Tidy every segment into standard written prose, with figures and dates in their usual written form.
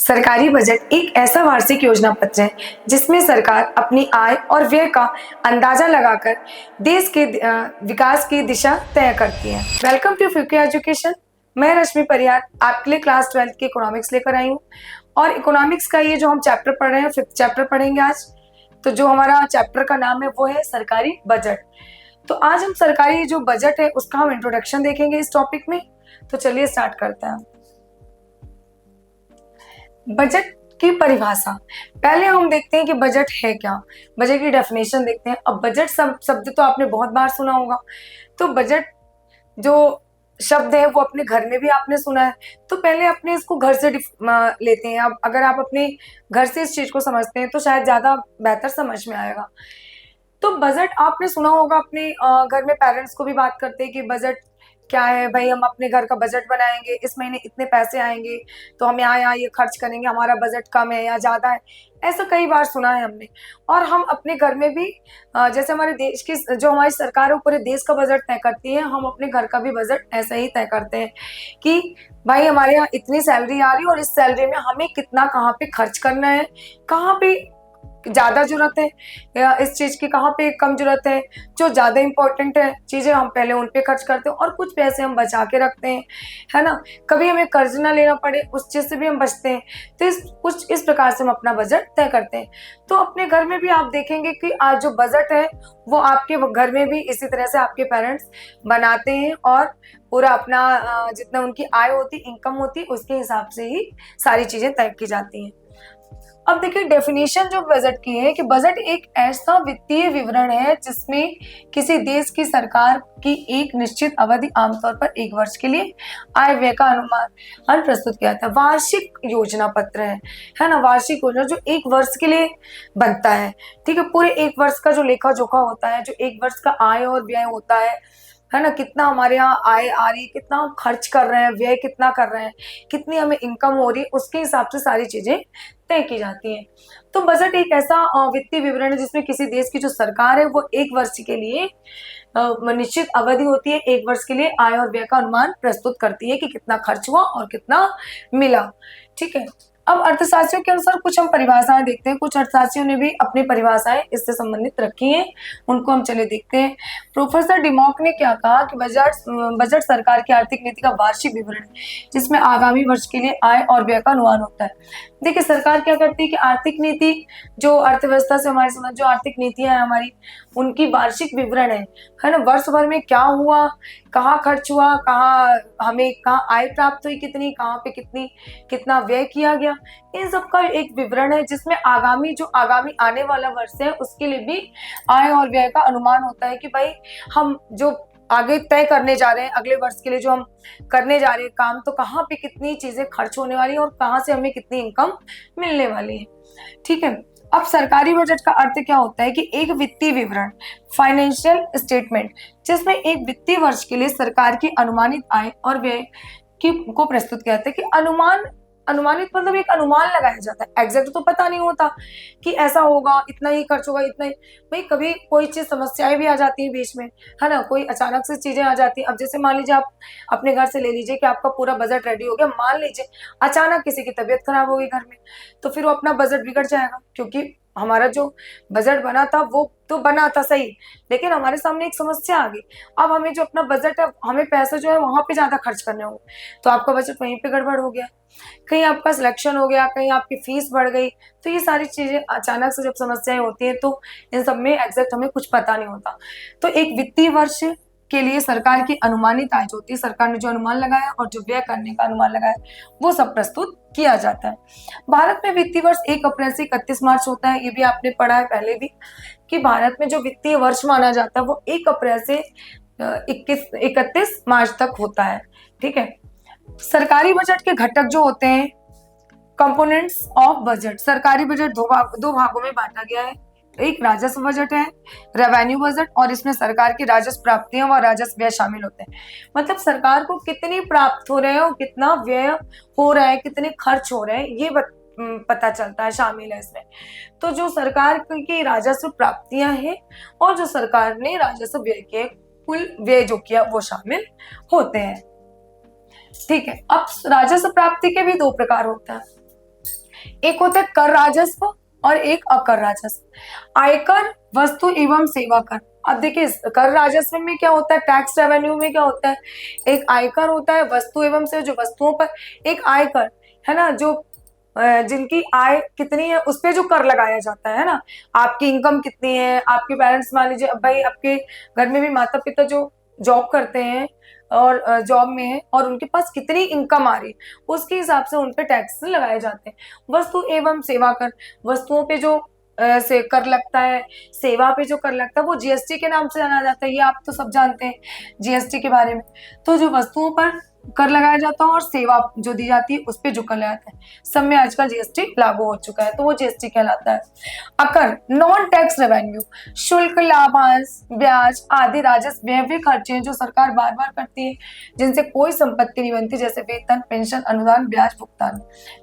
सरकारी बजट एक ऐसा वार्षिक योजना पत्र है जिसमें सरकार अपनी आय और व्यय का अंदाजा लगाकर देश के विकास की दिशा तय करती है। वेलकम टू फ्यूके एजुकेशन। मैं रश्मि परियार आपके लिए क्लास 12 की इकोनॉमिक्स लेकर आई हूँ और इकोनॉमिक्स का ये जो हम चैप्टर पढ़ रहे हैं 5th चैप्टर पढ़ेंगे आज। तो जो हमारा चैप्टर का नाम है वो है सरकारी बजट। तो आज हम सरकारी जो बजट है उसका हम इंट्रोडक्शन देखेंगे इस टॉपिक में। तो चलिए स्टार्ट करते हैं। बजट की परिभाषा पहले हम देखते हैं कि बजट है क्या। बजट की डेफिनेशन देखते हैं। अब बजट शब्द तो आपने बहुत बार सुना होगा। तो बजट जो शब्द है वो अपने घर में भी आपने सुना है। तो पहले अपने इसको घर से लेते हैं। अब अगर आप अपने घर से इस चीज को समझते हैं तो शायद ज्यादा बेहतर समझ में आएगा। तो बजट आपने सुना होगा, अपने घर में पेरेंट्स को भी बात करते हैं कि बजट क्या है भाई, हम अपने घर का बजट बनाएंगे, इस महीने इतने पैसे आएंगे तो हम यहाँ ये खर्च करेंगे, हमारा बजट कम है या ज्यादा है। ऐसा कई बार सुना है हमने। और हम अपने घर में भी जैसे हमारे देश की जो हमारी सरकार है पूरे देश का बजट तय करती है, हम अपने घर का भी बजट ऐसा ही तय करते हैं कि भाई हमारे यहाँ इतनी सैलरी आ रही है और इस सैलरी में हमें कितना कहाँ पे खर्च करना है, कहाँ पे ज्यादा जरूरत है या इस चीज की कहाँ पे कम जरूरत है। जो ज्यादा इंपॉर्टेंट है चीजें हम पहले उन पे खर्च करते हैं और कुछ पैसे हम बचा के रखते हैं, है ना। कभी हमें कर्ज ना लेना पड़े उस चीज से भी हम बचते हैं। तो कुछ इस प्रकार से हम अपना बजट तय करते हैं। तो अपने घर में भी आप देखेंगे कि आज जो बजट है वो आपके घर में भी इसी तरह से आपके पेरेंट्स बनाते हैं और पूरा अपना जितना उनकी आय होती, इनकम होती, उसके हिसाब से ही सारी चीजें तय की जाती हैं। अब देखिए डेफिनेशन जो बजट की है कि बजट एक ऐसा वित्तीय विवरण है जिसमें किसी देश की सरकार की एक निश्चित अवधि, आमतौर पर 1 वर्ष के लिए आय व्यय का अनुमान प्रस्तुत किया जाता है। वार्षिक योजना पत्र है ना। वार्षिक योजना जो 1 वर्ष के लिए बनता है, ठीक है। पूरे 1 वर्ष का जो लेखा जोखा होता है, जो 1 वर्ष का आय और व्यय होता है ना, कितना हमारे यहाँ आय आ रही है, कितना हम खर्च कर रहे हैं, व्यय कितना कर रहे हैं, कितनी हमें इनकम हो रही है, उसके हिसाब से सारी चीजें तय की जाती हैं। तो बजट एक ऐसा वित्तीय विवरण है जिसमें किसी देश की जो सरकार है वो 1 वर्ष के लिए निश्चित अवधि होती है, 1 वर्ष के लिए आय और व्यय का अनुमान प्रस्तुत करती है कि कितना खर्च हुआ और कितना मिला, ठीक है। अब अर्थशास्त्रियों के अनुसार कुछ हम परिभाषाएं देखते हैं। कुछ अर्थशास्त्रियों ने भी अपनी परिभाषाएं इससे संबंधित रखी हैं, उनको हम चले देखते हैं। प्रोफेसर डिमॉक ने क्या कहा कि बजट सरकार की आर्थिक नीति का वार्षिक विवरण है जिसमें आगामी वर्ष के लिए आय और व्यय का अनुमान होता है। देखिए सरकार क्या करती है कि आर्थिक नीति जो अर्थव्यवस्था से हमारे समझ जो आर्थिक नीतियां है हमारी, उनकी वार्षिक विवरण है ना। वर्ष भर में क्या हुआ, कहाँ खर्च हुआ, कहाँ आय प्राप्त हुई, कितनी, कहाँ पे कितना व्यय किया गया, इन सब का एक विवरण है जिसमें आगामी आने वाला वर्ष है उसके लिए भी आय और व्यय का अनुमान होता है कि भाई हम जो आगे तय करने जा रहे हैं, अगले वर्ष के लिए जो हम करने जा रहे हैं काम, तो कहाँ पे कितनी चीजें खर्च होने वाली है और कहाँ से हमें कितनी इनकम मिलने वाली है, ठीक है। अब सरकारी बजट का अर्थ क्या होता है कि एक वित्तीय विवरण, फाइनेंशियल स्टेटमेंट, जिसमें एक वित्तीय वर्ष के लिए सरकार की अनुमानित आय और व्यय को प्रस्तुत किया जाता है। कि अनुमानित मतलब एक अनुमान लगाया जाता है, एग्जैक्ट तो पता नहीं होता कि ऐसा होगा, इतना ही खर्च होगा, इतना ही। भाई कभी कोई चीज समस्याएं भी आ जाती है बीच में, है ना, कोई अचानक से चीजें आ जाती है। अब जैसे मान लीजिए आप अपने घर से ले लीजिए कि आपका पूरा बजट रेडी हो गया, मान लीजिए अचानक किसी की तबीयत खराब हो गई घर में, तो फिर वो अपना बजट बिगड़ जाएगा। क्योंकि हमारा जो बजट बना था वो तो बना था सही, लेकिन हमारे सामने एक समस्या आ गई। अब हमें जो अपना बजट है, हमें पैसे जो है वहां पे ज्यादा खर्च करने होंगे, तो आपका बजट वहीं पे गड़बड़ हो गया। कहीं आपका सिलेक्शन हो गया, कहीं आपकी फीस बढ़ गई, तो ये सारी चीजें अचानक से जब समस्याएं होती है तो इन सब में एग्जैक्ट हमें कुछ पता नहीं होता। तो एक वित्तीय वर्ष के लिए सरकार की अनुमानित आय जो होती है, सरकार ने जो अनुमान लगाया और जो व्यय करने का अनुमान लगाया, वो सब प्रस्तुत किया जाता है। भारत में वित्तीय वर्ष 1 अप्रैल से 31 मार्च होता है। ये भी आपने पढ़ा है पहले भी कि भारत में जो वित्तीय वर्ष माना जाता है वो 1 अप्रैल से 31 मार्च तक होता है, ठीक है। सरकारी बजट के घटक जो होते हैं, कंपोनेंट्स ऑफ बजट, सरकारी बजट दो भागों में बांटा गया है। एक राजस्व बजट है, रेवेन्यू बजट, और इसमें सरकार की राजस्व प्राप्तियां व राजस्व व्यय शामिल होते हैं। मतलब सरकार को कितनी प्राप्त हो रहे हैं और कितना व्यय हो रहा है, कितने खर्च हो रहे हैं, ये पता चलता है, शामिल है इसमें। तो जो सरकार की राजस्व प्राप्तियां हैं और जो सरकार ने राजस्व व्यय के कुल व्यय जो किया वो शामिल होते हैं, ठीक है। अब राजस्व प्राप्ति के भी 2 प्रकार होते हैं। एक होता है कर राजस्व और एक अकर राजस्व। आयकर, वस्तु एवं सेवा कर। अब देखिए कर राजस्व में क्या होता है, टैक्स रेवेन्यू में क्या होता है, एक आयकर होता है, वस्तु एवं सेवा जो वस्तुओं पर, एक आयकर है ना, जो जिनकी आय कितनी है उस पे जो कर लगाया जाता है ना, आपकी इनकम कितनी है, आपके पेरेंट्स मान लीजिए, अब भाई आपके घर में भी माता पिता जो जॉब करते हैं और जॉब में है और उनके पास कितनी इनकम आ रही है उसके हिसाब से उन पे टैक्स लगाए जाते हैं। वस्तु एवं सेवा कर, वस्तुओं पे जो से कर लगता है, सेवा पे जो कर लगता है वो जीएसटी के नाम से जाना जाता है, ये आप तो सब जानते हैं जीएसटी के बारे में। तो जो वस्तुओं पर कर लगाया जाता है और सेवा जो दी जाती है उस पे जो कर लगाया जाता है, सब में आजकल जीएसटी लागू हो चुका है, तो वो जीएसटी कहलाता है। अकर, नॉन टैक्स रेवेन्यू, शुल्क, लाभांश, ब्याज आदि राजस्व व्यय वे खर्चे हैं जो सरकार बार बार करती है, जिनसे कोई संपत्ति नहीं बनती, जैसे वेतन, पेंशन, अनुदान, ब्याज भुगतान।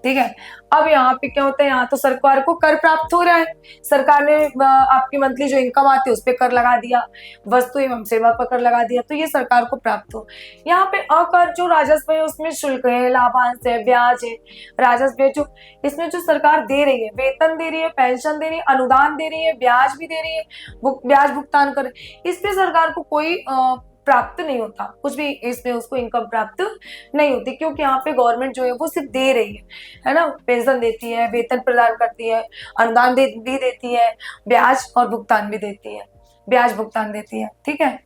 ठीक है, अब यहाँ पे क्या होता है, यहाँ तो सरकार को कर प्राप्त हो रहा है, सरकार ने आपकी मंथली जो इनकम आती है उस पर कर लगा दिया, वस्तु एवं सेवा पर कर लगा दिया, तो ये सरकार को प्राप्त हो। यहाँ पे अकर जो राजस्व है उसमें शुल्क है, लाभांश है, ब्याज है, राजस्व है, जो इसमें जो सरकार दे रही है, वेतन दे रही है, पेंशन दे रही है, अनुदान दे रही है, ब्याज भी दे रही है, ब्याज भुगतान कर, इस पे सरकार को कोई प्राप्त नहीं होता, कुछ भी इसमें उसको इनकम प्राप्त नहीं होती, क्योंकि यहाँ पे गवर्नमेंट जो है वो सिर्फ दे रही है ना, पेंशन देती है, वेतन प्रदान करती है, अनुदान भी देती है, ब्याज और भुगतान भी देती है, ब्याज भुगतान देती है। ठीक है,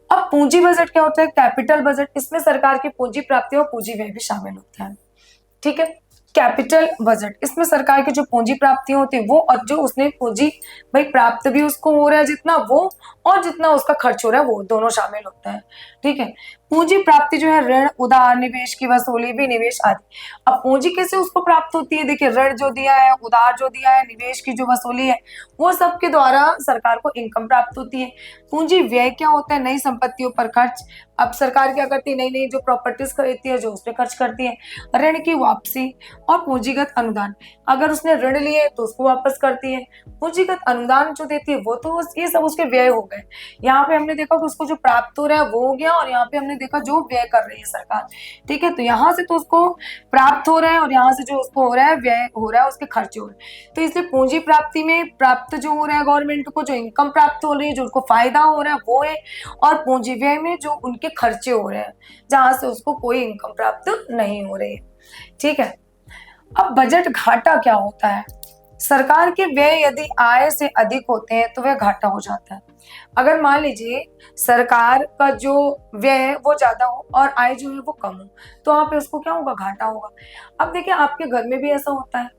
अब पूंजी बजट क्या होता है, कैपिटल बजट, इसमें सरकार की पूंजी प्राप्ति और पूंजी व्यय भी शामिल होता है। ठीक है, कैपिटल बजट, इसमें सरकार की जो पूंजी प्राप्ति होती है वो, और जो उसने पूंजी भाई प्राप्त भी उसको हो रहा है जितना वो, और जितना उसका खर्च हो रहा है वो, दोनों शामिल होता है। ठीक है, पूंजी प्राप्ति जो है ऋण, उधार, निवेश की वसूली, विनिवेश आदि। अब पूंजी कैसे उसको प्राप्त होती है, देखिए ऋण जो दिया है, उधार जो दिया है, निवेश की जो वसूली है, वो सब के द्वारा सरकार को इनकम प्राप्त होती है। पूंजी व्यय क्या होता है, नई संपत्तियों पर खर्च। अब सरकार क्या करती है, नई नई जो प्रॉपर्टीज खरीदती है जो उस पर खर्च करती है। ऋण की वापसी और पूंजीगत अनुदान, अगर उसने ऋण लिए तो उसको वापस करती है। पूंजीगत अनुदान जो देती है वो तो ये सब उसके व्यय हो गए। यहाँ पे हमने देखा कि उसको जो प्राप्त हो रहा है वो हो गया, और यहाँ पे हमने देखा जो व्यय कर रही है सरकार। ठीक है, तो यहाँ से तो उसको प्राप्त हो रहा है, और यहाँ से जो उसको हो रहा है व्यय हो रहा है, उसके खर्चे हो रहे हैं। तो इसलिए पूंजी प्राप्ति में प्राप्त जो हो रहा है गवर्नमेंट को, जो इनकम प्राप्त हो रही है, जो उसको फायदा हो रहा है वो है, और पूंजी व्यय में जो उनके खर्चे हो रहे हैं जहां से उसको कोई इनकम प्राप्त नहीं हो रही है। ठीक है, अब बजट घाटा क्या होता है, सरकार के व्यय यदि आय से अधिक होते हैं तो वह घाटा हो जाता है। अगर मान लीजिए सरकार का जो व्यय है वो ज्यादा हो और आय जो है वो कम हो, तो वहां पे उसको क्या होगा, घाटा होगा। अब देखिए आपके घर में भी ऐसा होता है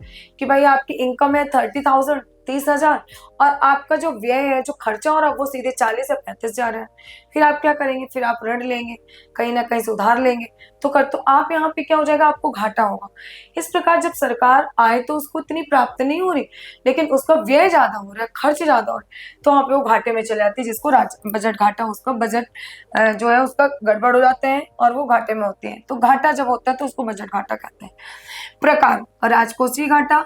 कि भाई आपकी इनकम है 30,000, 30,000, और आपका जो व्यय है, जो खर्चा हो रहा है वो सीधे 40 या 35 जा रहा है। फिर आप क्या करेंगे, फिर आप ऋण लेंगे, कहीं ना कहीं से उधार लेंगे, तो आप यहाँ पे क्या हो जाएगा, आपको घाटा होगा। इस प्रकार जब सरकार आय तो उसको इतनी प्राप्त नहीं हो रही, लेकिन उसका व्यय ज्यादा हो रहा है, खर्च ज्यादा हो रहा है, तो वहां पे वो घाटे में चले जाती है, जिसको बजट घाटा, उसका बजट जो है उसका गड़बड़ हो जाते हैं और वो घाटे में होते हैं। तो घाटा जब होता है तो उसको बजट घाटा कहते हैं। प्रकार, राजकोषीय घाटा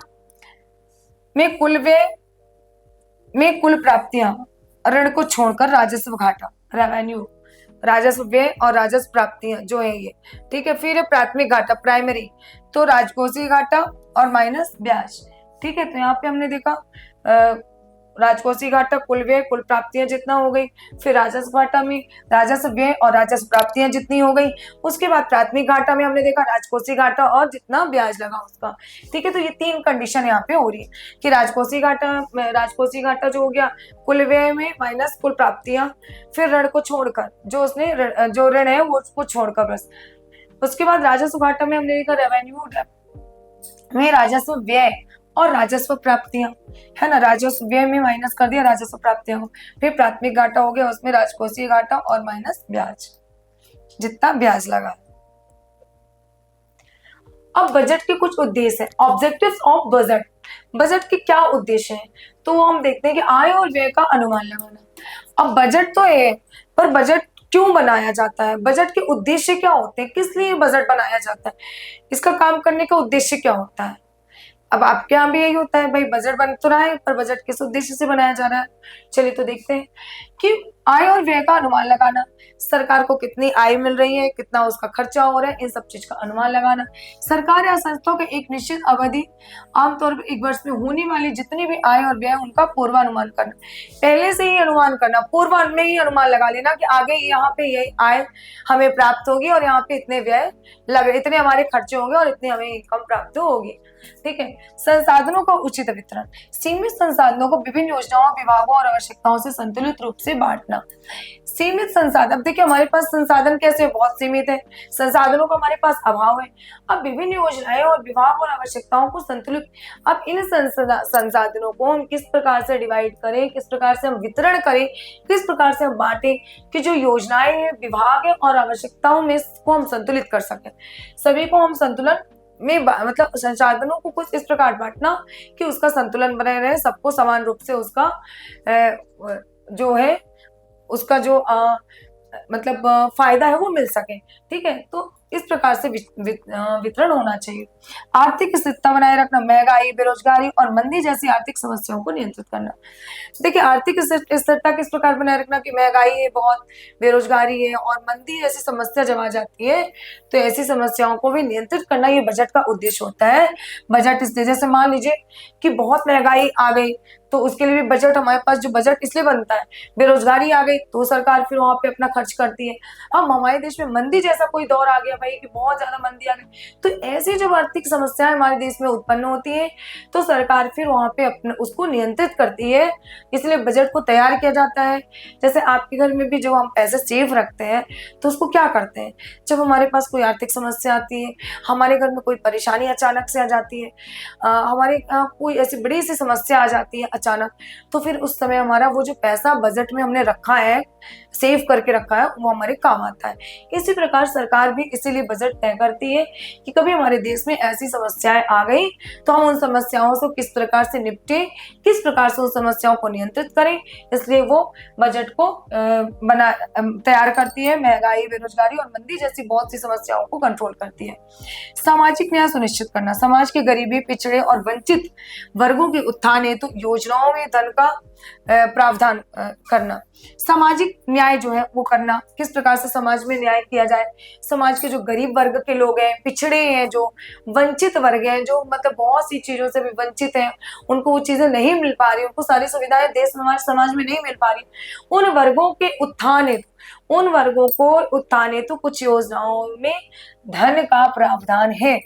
में कुल व्यय में कुल प्राप्तियां, ऋण को छोड़कर राजस्व घाटा, रेवेन्यू, राजस्व व्यय और राजस्व प्राप्तियां जो है ये। ठीक है, फिर प्राथमिक घाटा, प्राइमरी, तो राजकोषीय घाटा और माइनस ब्याज। ठीक है, तो यहाँ पे हमने देखा राजकोषीय घाटा कुल व्यय कुल प्राप्तियां जितना हो गई, फिर राजस्व घाटा में राजस्व व्यय और राजस्व प्राप्तियां जितनी हो गई, उसके बाद प्राथमिक घाटा में हमने देखा राजकोषीय घाटा और जितना ब्याज लगा उसका। ठीक है, तो ये तीन कंडीशन यहाँ पे हो रही है कि राजकोषीय घाटा जो हो गया कुल व्यय में माइनस कुल प्राप्तियां, फिर ऋण को छोड़कर, जो उसने जो ऋण है वो उसको छोड़कर बस। उसके बाद राजस्व घाटा में हमने देखा रेवेन्यू में राजस्व व्यय और राजस्व प्राप्तियां, है ना, राजस्व व्यय में माइनस कर दिया राजस्व प्राप्तियां को। फिर प्राथमिक घाटा हो गया, उसमें राजकोषीय घाटा और माइनस ब्याज, जितना ब्याज लगा। अब बजट के कुछ उद्देश्य है, ऑब्जेक्टिव्स ऑफ बजट। बजट के क्या उद्देश्य है, तो हम देखते हैं कि आय और व्यय का अनुमान लगाना। अब बजट तो है, पर बजट क्यों बनाया जाता है, बजट के उद्देश्य क्या होते हैं, किस लिए बजट बनाया जाता है, इसका काम करने का उद्देश्य क्या होता है। अब आपके यहाँ भी यही होता है, भाई बजट बन तो रहा है पर बजट किस उद्देश्य से बनाया जा रहा है। चलिए तो देखते हैं कि आय और व्यय का अनुमान लगाना, सरकार को कितनी आय मिल रही है, कितना उसका खर्चा हो रहा है, इन सब चीज का अनुमान लगाना। सरकार या संस्थाओं के एक निश्चित अवधि, आमतौर पर एक वर्ष में होने वाली जितनी भी आय और व्यय उनका पूर्वानुमान करना, पहले से ही अनुमान करना, पूर्व में ही अनुमान लगा लेना कि आगे यहाँ पे ये आय हमें प्राप्त होगी और यहाँ पे इतने व्यय लगे, इतने हमारे खर्चे होंगे और इतनी हमें इनकम प्राप्त होगी। ठीक है। संसाधनों का उचित वितरण, सीमित संसाधनों को विभिन्न योजनाओं, विभागों और आवश्यकताओं से संतुलित रूप से बांटना। सीमित संसाधन, अब देखिए हमारे पास संसाधन कैसे बहुत सीमित है, संसाधनों का हमारे पास अभाव है। अब विभिन्न योजनाएं और विभाग और आवश्यकताओं को संतुलित, अब इन संसाधनों को हम किस प्रकार से डिवाइड करें, किस प्रकार से हम वितरण करें, किस प्रकार से हम बांटें कि जो योजनाएं हैं, विभाग है और आवश्यकताओं में को हम संतुलित कर सकें। सभी को हम संतुलन में मतलब संसाधनों को कुछ इस प्रकार बांटना कि उसका संतुलन बने रहे, सबको समान रूप से उसका जो है उसका जो मतलब फायदा है वो मिल सके। ठीक है। तो इस प्रकार से वितरण होना चाहिए। आर्थिक स्थिरता बनाए रखना, महंगाई, बेरोजगारी और मंदी जैसी आर्थिक समस्याओं को नियंत्रित करना। देखिए आर्थिक स्थिरता किस प्रकार बनाए रखना कि महंगाई है बहुत, बेरोजगारी है और मंदी जैसी समस्या जब आ जाती है तो ऐसी समस्याओं को भी नियंत्रित करना ये बजट का उद्देश्य होता है। बजट इसलिए, जैसे मान लीजिए कि बहुत महंगाई आ गई तो उसके लिए भी बजट, हमारे पास जो बजट इसलिए बनता है, बेरोजगारी आ गई तो सरकार फिर वहां पे अपना खर्च करती है। अब हमारे देश में मंदी जैसा कोई दौर आ गया भाई कि बहुत ज्यादा मंदी आ गई, तो ऐसी जब आर्थिक समस्याएं हमारे देश में उत्पन्न होती है तो सरकार फिर वहां पे अपने उसको नियंत्रित करती है। इसलिए बजट को तैयार किया जाता है। जैसे आपके घर में भी जब हम पैसे सेव रखते हैं तो उसको क्या करते हैं, जब हमारे पास कोई आर्थिक समस्या आती है, हमारे घर में कोई परेशानी अचानक से आ जाती है, हमारे कोई ऐसी बड़ी सी समस्या आ जाती है अचानक, तो फिर उस समय हमारा वो जो पैसा बजट में हमने रखा है, सेव करके रखा है, वो हमारे काम आता है। इसी प्रकार सरकार भी इसीलिए बजट तय करती है कि कभी हमारे देश में ऐसी समस्याएं आ गई तो हम उन समस्याओं से किस प्रकार से निपटे, किस प्रकार से उन समस्याओं को नियंत्रित करें। इसलिए वो बजट को तैयार करती है। महंगाई, बेरोजगारी और मंदी जैसी बहुत सी समस्याओं को कंट्रोल करती है। सामाजिक न्याय सुनिश्चित करना, समाज के गरीबी, पिछड़े और वंचित वर्गों के उत्थान हेतु योजनाओं में धन का प्रावधान करना। सामाजिक न्याय जो है वो करना, किस प्रकार से समाज में न्याय किया जाए। समाज के जो गरीब वर्ग के लोग हैं, पिछड़े हैं, जो वंचित वर्ग हैं, जो मतलब बहुत सी चीजों से भी वंचित हैं, उनको वो चीजें नहीं मिल पा रही, उनको सारी सुविधाएं देश समाज में नहीं मिल पा रही, उन वर्गों के उत्थान हेतु, उन वर्गों को उत्थान हेतु कुछ योजनाओं में धन का प्रावधान है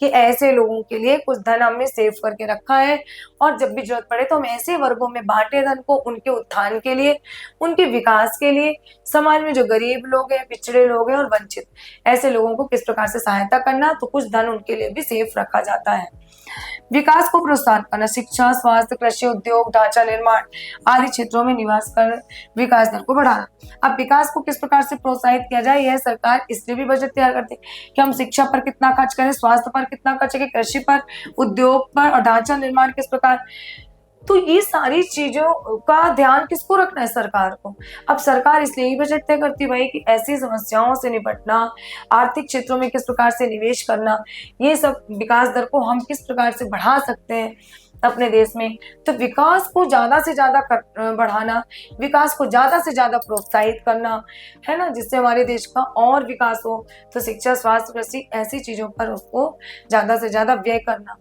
कि ऐसे लोगों के लिए कुछ धन हमने सेव करके रखा है और जब भी जरूरत पड़े तो हम ऐसे वर्गों में बांटे धन को, उनके उत्थान के लिए, उनके विकास के लिए। समाज में जो गरीब लोग हैं, पिछड़े लोग हैं और वंचित ऐसे लोगों को किस प्रकार से सहायता करना, तो कुछ धन उनके लिए भी सेव रखा जाता है। विकास को प्रोत्साहन करना, शिक्षा, स्वास्थ्य, कृषि, उद्योग, ढांचा निर्माण आदि क्षेत्रों में निवास कर विकास दर को बढ़ाना। अब विकास को किस प्रकार से प्रोत्साहित किया जाए, यह सरकार इसलिए भी बजट तैयार करती है कि हम शिक्षा पर कितना खर्च करें, स्वास्थ्य पर कितना खर्च करें, कृषि पर, उद्योग पर और ढांचा निर्माण किस प्रकार। तो ये सारी चीजों का ध्यान किसको रखना है, सरकार को। अब सरकार इसलिए ही बजट तय करती है भाई कि ऐसी समस्याओं से निपटना, आर्थिक क्षेत्रों में किस प्रकार से निवेश करना, ये सब विकास दर को हम किस प्रकार से बढ़ा सकते हैं अपने देश में। तो विकास को ज्यादा से ज्यादा बढ़ाना, विकास को ज्यादा से ज्यादा प्रोत्साहित करना है ना, जिससे हमारे देश का और विकास हो। तो शिक्षा, स्वास्थ्य, कृषि ऐसी चीजों पर उसको ज्यादा से ज्यादा व्यय करना।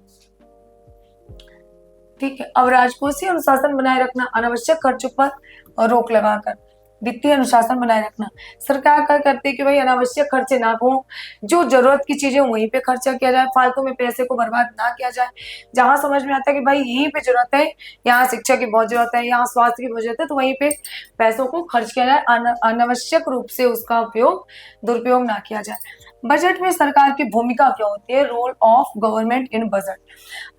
ठीक है। अब राजकोषीय अनुशासन बनाए रखना, अनावश्यक खर्चों पर रोक लगाकर वित्तीय अनुशासन बनाए रखना। सरकार क्या करती है कि भाई अनावश्यक खर्चे ना हो, जो जरूरत की चीजें वहीं पे खर्चा किया जाए, फालतू में पैसे को बर्बाद ना किया जाए। जहां समझ में आता है कि भाई यहीं पे जरूरत है, यहाँ शिक्षा की बहुत जरूरत है, यहाँ स्वास्थ्य की बहुत जरूरत है, तो वहीं पे पैसों को खर्च किया जाए, अनावश्यक रूप से उसका दुरुपयोग ना किया जाए। बजट में सरकार की भूमिका क्या होती है, role of government in budget.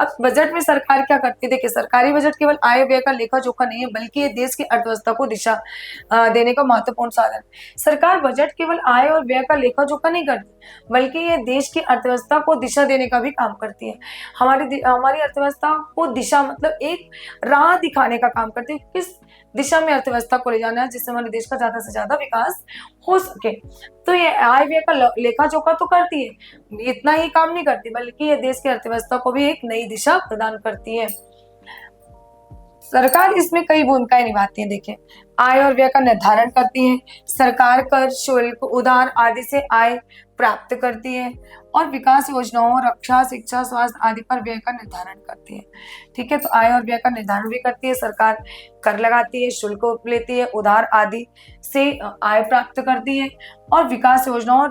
अब बजट में सरकार क्या करती है, देखिए सरकारी बजट केवल आय व्यय का लेखा जोखा नहीं है, बल्कि ये देश की अर्थव्यवस्था को दिशा देने का महत्वपूर्ण साधन। सरकार बजट केवल आय और व्यय का लेखा जोखा नहीं करती, बल्कि ये देश की अर्थव्यवस्था को दिशा देने का भी काम करती है। हमारी अर्थव्यवस्था को दिशा मतलब एक राह दिखाने का काम करती है, किस दिशा में अर्थव्यवस्था को ले जाना है जिससे हमारे देश का ज्यादा से ज्यादा विकास हो सके। तो ये आय व्यय का लेखा जोखा तो करती है, इतना ही काम नहीं करती, बल्कि ये देश की अर्थव्यवस्था को भी एक नई दिशा प्रदान करती है। सरकार इसमें कई भूमिकाएं निभाती है। देखिए, आय और व्यय का निर्धारण करती है। सरकार कर, शुल्क, उधार आदि से आय प्राप्त करती है और विकास योजनाओं, रक्षा, शिक्षा, स्वास्थ्य आदि पर व्यय का निर्धारण करती है। ठीक है, तो आय और व्यय का निर्धारण भी करती है सरकार। कर लगाती है, शुल्क लेती है, उधार आदि से आय प्राप्त करती है और विकास योजनाओं,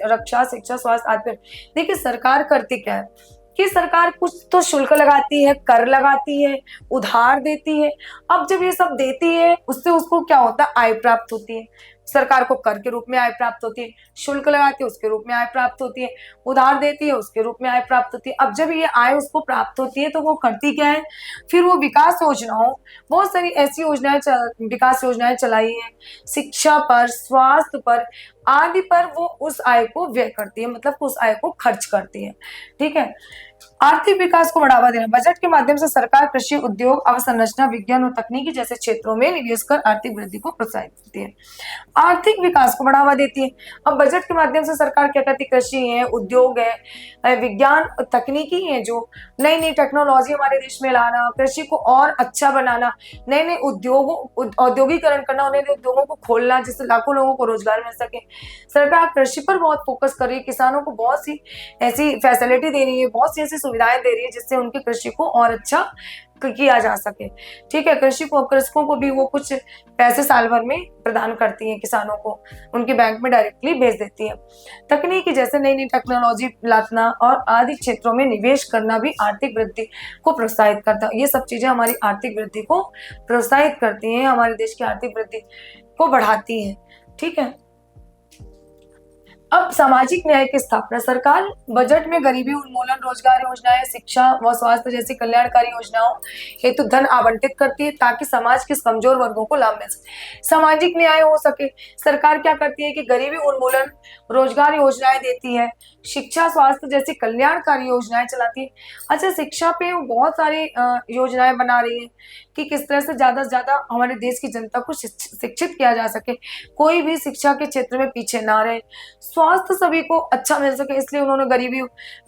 रक्षा, शिक्षा, स्वास्थ्य आदि पर। देखिए, सरकार करती क्या है कि सरकार कुछ तो शुल्क लगाती है, कर लगाती है, उधार देती है। अब जब ये सब देती है, उससे उसको क्या होता है, आय प्राप्त होती है। सरकार को कर के रूप में आय प्राप्त होती है, शुल्क लगाती है उसके रूप में आय प्राप्त होती है, उधार देती है उसके रूप में आय प्राप्त होती है। अब जब ये आय उसको प्राप्त होती है तो वो करती क्या है, फिर वो विकास योजनाओं, बहुत सारी ऐसी योजनाएं, विकास योजनाएं चलाई है, शिक्षा पर, स्वास्थ्य पर आदि पर वो उस आय को व्यय करती है, मतलब उस आय को खर्च करती है। ठीक है, आर्थिक विकास को बढ़ावा देना। बजट के माध्यम से सरकार कृषि, उद्योग, अवसंरचना, विज्ञान और तकनीकी जैसे क्षेत्रों में निवेश कर आर्थिक वृद्धि को प्रोत्साहित करती है, आर्थिक विकास को बढ़ावा देती है। अब बजट के माध्यम से सरकार क्या करती है, कृषि है, उद्योग है, विज्ञान, तकनीकी है, जो नई नई टेक्नोलॉजी हमारे देश में लाना, कृषि को और अच्छा बनाना, नए नए उद्योगों, औद्योगिकरण करना, नए नए उद्योगों को खोलना जिससे लाखों लोगों को रोजगार मिल सके। सरकार कृषि पर बहुत फोकस कर रही है, किसानों को बहुत सी ऐसी फैसिलिटी दे रही है, बहुत सी ऐसी सुविधाएं दे रही है जिससे उनकी कृषि को और अच्छा किया जा सके। ठीक है, कृषकों को भी वो कुछ पैसे साल भर में प्रदान करती है, किसानों को उनके बैंक में डायरेक्टली भेज देती है। तकनीकी जैसे नई नई टेक्नोलॉजी लाना और आदि क्षेत्रों में निवेश करना भी आर्थिक वृद्धि को प्रोत्साहित करता है। ये सब चीजें हमारी आर्थिक वृद्धि को प्रोत्साहित करती हैं, हमारे देश की आर्थिक वृद्धि को बढ़ाती है। ठीक है, अब सामाजिक न्याय की स्थापना। सरकार बजट में गरीबी उन्मूलन, रोजगार योजनाएं, शिक्षा व स्वास्थ्य जैसी कल्याणकारी योजनाओं हेतु धन आवंटित करती है ताकि समाज के कमजोर वर्गों को लाभ मिल सके, सामाजिक न्याय हो सके। सरकार क्या करती है कि गरीबी उन्मूलन, रोजगार योजनाएं देती है, शिक्षा, स्वास्थ्य जैसी कल्याणकारी योजनाएं चलाती है। अच्छा, शिक्षा पे वो बहुत सारी योजनाएं बना रही है कि किस तरह से ज्यादा हमारे देश की जनता को शिक्षित किया जा सके, कोई भी शिक्षा के क्षेत्र में पीछे ना रहे, स्वास्थ्य सभी को अच्छा मिल सके। इसलिए उन्होंने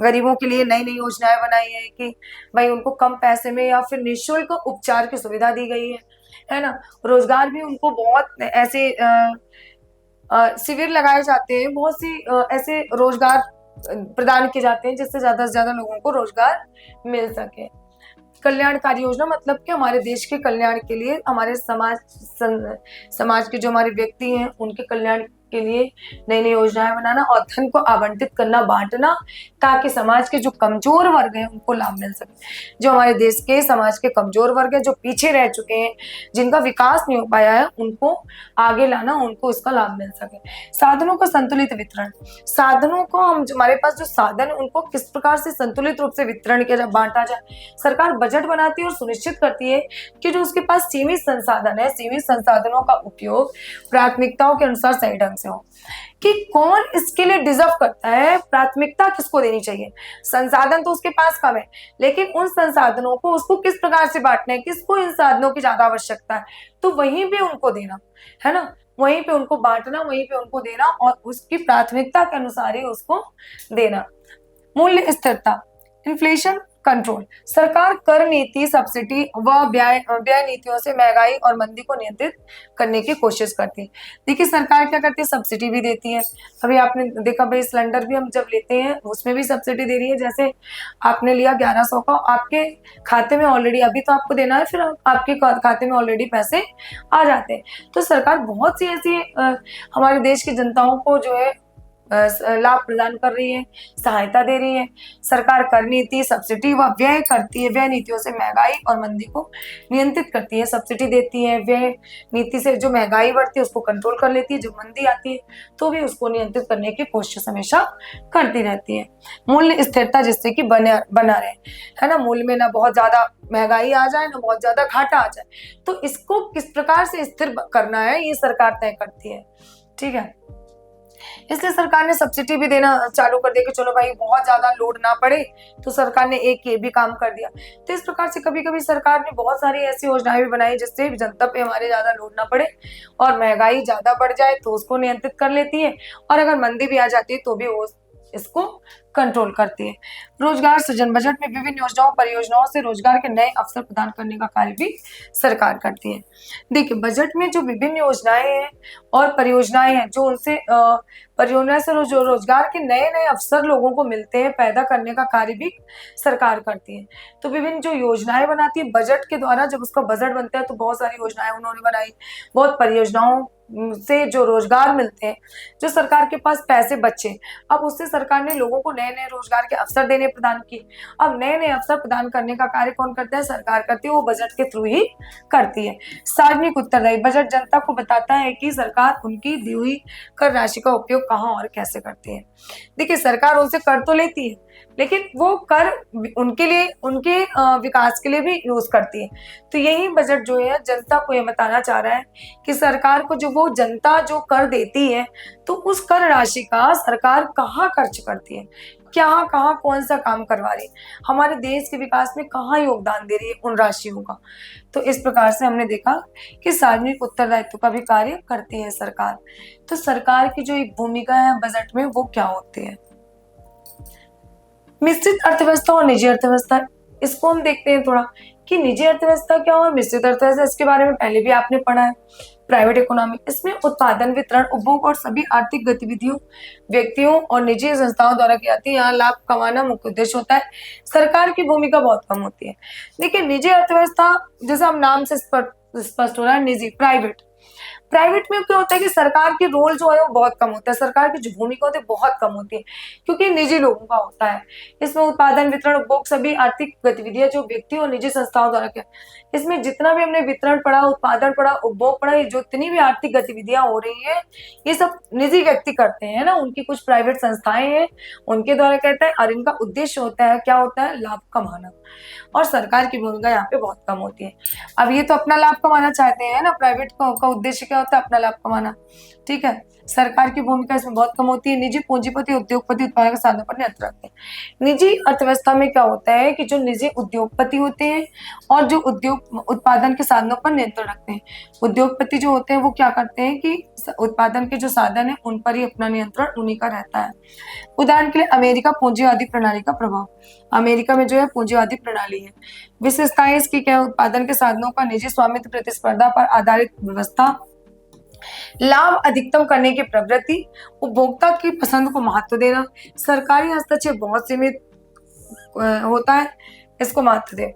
गरीबों के लिए नई नई योजनाएं बनाई है कि भाई उनको कम पैसे में या फिर निःशुल्क उपचार की सुविधा दी गई है ना। रोजगार भी उनको बहुत ऐसे शिविर लगाए जाते हैं, बहुत सी ऐसे रोजगार प्रदान किए जाते हैं जिससे ज्यादा से ज्यादा लोगों को रोजगार मिल सके। कल्याणकारी योजना मतलब कि हमारे देश के कल्याण के लिए, हमारे समाज के जो हमारे व्यक्ति हैं उनके कल्याण के लिए नई नई योजनाएं बनाना और धन को आवंटित करना, बांटना, ताकि समाज के जो कमजोर वर्ग हैं उनको लाभ मिल सके। जो हमारे देश के समाज के कमजोर वर्ग हैं, जो पीछे रह चुके हैं, जिनका विकास नहीं हो पाया है, उनको आगे लाना, उनको इसका लाभ मिल सके। साधनों का संतुलित वितरण। साधनों को हमारे पास जो साधन उनको किस प्रकार से संतुलित रूप से वितरण किया जाए, बांटा जाए। सरकार बजट बनाती है और सुनिश्चित करती है कि जो उसके पास सीमित संसाधन है, सीमित संसाधनों का उपयोग प्राथमिकताओं के अनुसार सही ढंग से हो, कि कौन इसके लिए डिजर्व करता है, प्राथमिकता किसको देनी चाहिए। संसाधन तो उसके पास कम है, लेकिन उन संसाधनों को उसको किस प्रकार से बांटना है, किसको इन साधनों की ज्यादा आवश्यकता है, तो वहीं पे उनको देना है ना, वहीं पे उनको बांटना, वहीं पे उनको देना और उसकी प्राथमिकता के अनुसार ही उसको देना। मूल्य स्थिरता, इन्फ्लेशन कंट्रोल। सरकार कर नीति, सब्सिडी व व्यय नीतियों से महंगाई और मंदी को नियंत्रित करने की कोशिश करती है। देखिए, सरकार क्या करती है, सब्सिडी भी देती है। अभी आपने देखा भाई, सिलेंडर भी हम जब लेते हैं उसमें भी सब्सिडी दे रही है। जैसे आपने लिया 1100 का, आपके खाते में ऑलरेडी, अभी तो आपको देना है, फिर आपके खाते में ऑलरेडी पैसे आ जाते हैं। तो सरकार बहुत सी ऐसी हमारे देश की जनताओं को जो है लाभ प्रदान कर रही है, सहायता दे रही है। सरकार कर नीति, सब्सिडी व व्यय करती है, व्यय नीतियों से महंगाई और मंदी को नियंत्रित करती है। सब्सिडी देती है, व्यय नीति से जो महंगाई बढ़ती है उसको कंट्रोल कर लेती है, जो मंदी आती है तो भी उसको नियंत्रित करने की कोशिश हमेशा करती रहती है। मूल्य स्थिरता, जिससे कि बना रहे, है ना, मूल्य में ना बहुत ज्यादा महंगाई आ जाए ना बहुत ज्यादा घाटा आ जाए, तो इसको किस प्रकार से स्थिर करना है ये सरकार तय करती है। ठीक है, इसलिए सरकार ने सब्सिडी भी देना चालू कर दिया कि चलो भाई बहुत ज्यादा लोड ना पड़े, तो सरकार ने एक ये भी काम कर दिया। तो इस प्रकार से कभी कभी सरकार ने बहुत सारी ऐसी योजनाएं भी बनाई जिससे जनता पे हमारे ज्यादा लोड ना पड़े और महंगाई ज्यादा बढ़ जाए तो उसको नियंत्रित कर लेती है, और अगर मंदी भी आ जाती है तो भी वो इसको कंट्रोल करती है। रोजगार सृजन, बजट में विभिन्न योजनाओं परियोजनाओं से रोजगार के नए अवसर प्रदान करने का कार्य भी सरकार करती है। देखिए, बजट में जो विभिन्न योजनाएं हैं और परियोजनाएं हैं, जो उनसे परियोजना से जो रोजगार के नए नए अवसर लोगों को मिलते हैं, पैदा करने का कार्य भी सरकार करती है। तो विभिन्न जो योजनाएं बनाती है बजट के द्वारा, जब उसका बजट बनता है तो बहुत सारी योजनाएं उन्होंने बनाई, बहुत परियोजनाओं से जो रोजगार मिलते हैं, जो सरकार के पास पैसे बचे, अब उससे सरकार ने लोगों को नए नए रोजगार के अवसर देने प्रदान किए। अब नए नए अवसर प्रदान करने का कार्य कौन करता है? सरकार करती है, वो बजट के थ्रू ही करती है। सार्वजनिक उत्तरदायी, बजट जनता को बताता है कि सरकार उनकी दी हुई कर राशि का उपयोग कहाँ और कैसे करती है। देखिए, सरकार उनसे कर तो लेती है, लेकिन वो कर उनके लिए, उनके विकास के लिए भी यूज करती है। तो यही बजट जो है जनता को ये बताना चाह रहा है कि सरकार को जो वो जनता जो कर देती है, तो उस कर राशि का सरकार कहाँ खर्च करती है, क्या कहाँ कौन सा काम करवा रही है, हमारे देश के विकास में कहाँ योगदान दे रही है उन राशियों का। तो इस प्रकार से हमने देखा कि सार्वजनिक उत्तरदायित्व का भी कार्य करती है सरकार। तो सरकार की जो एक भूमिका है बजट में, वो क्या होती है? मिश्रित अर्थव्यवस्था और निजी अर्थव्यवस्था, इसको हम देखते हैं थोड़ा कि निजी अर्थव्यवस्था क्या और मिश्रित अर्थव्यवस्था, इसके बारे में पहले भी आपने पढ़ा है। प्राइवेट इकोनॉमी, इसमें उत्पादन, वितरण, उपभोग और सभी आर्थिक गतिविधियों व्यक्तियों और निजी संस्थाओं द्वारा की जाती है। यहाँ लाभ कमाना मुख्य उद्देश्य होता है, सरकार की भूमिका बहुत कम होती है। देखिए, निजी अर्थव्यवस्था जैसे हम नाम से स्पष्ट हो रहा है, निजी, प्राइवेट। प्राइवेट में क्या होता है कि सरकार की रोल जो है वो बहुत कम होता है, सरकार की जो भूमिका होती है बहुत कम होती है, क्योंकि निजी लोगों का होता है। इसमें उत्पादन, वितरण, उपभोग सभी आर्थिक गतिविधियां जो व्यक्ति और निजी संस्थाओं द्वारा किया, इसमें जितना भी हमने वितरण पढ़ा, उत्पादन पढ़ा, उपभोग पढ़ा, ये जो जितनी भी आर्थिक गतिविधियां हो रही है, ये सब निजी व्यक्ति करते हैं ना, उनकी कुछ प्राइवेट संस्थाएं हैं, उनके द्वारा कहता है, और इनका उद्देश्य होता है, क्या होता है? लाभ कमाना। और सरकार की भूमिका यहाँ पे बहुत कम होती है। अब ये तो अपना लाभ कमाना चाहते हैं ना, प्राइवेट का उद्देश्य क्या होता है? अपना लाभ कमाना, ठीक है। सरकार की भूमिका इसमें बहुत कम होती है। निजी पूंजीपति, उद्योगपति उत्पादन के साधनों पर नियंत्रण रखते हैं। निजी अर्थव्यवस्था में क्या होता है कि जो निजी उद्योगपति होते हैं और जो उद्योग उत्पादन के साधनों पर नियंत्रण रखते हैं। उद्योगपति जो होते हैं वो क्या करते हैं कि उत्पादन के जो साधन है उन पर ही अपना नियंत्रण उन्हीं का रहता है। उदाहरण के लिए अमेरिका पूंजीवादी प्रणाली का प्रभाव, अमेरिका में जो है पूंजीवादी प्रणाली है। विशेषताएं इसकी क्या है? उत्पादन के साधनों का निजी स्वामित्व, प्रतिस्पर्धा पर आधारित व्यवस्था, लाभ अधिकतम करने की प्रवृत्ति, उपभोक्ता की पसंद को महत्व देना, सरकारी हस्तक्षेप बहुत सीमित होता है, इसको महत्व दे।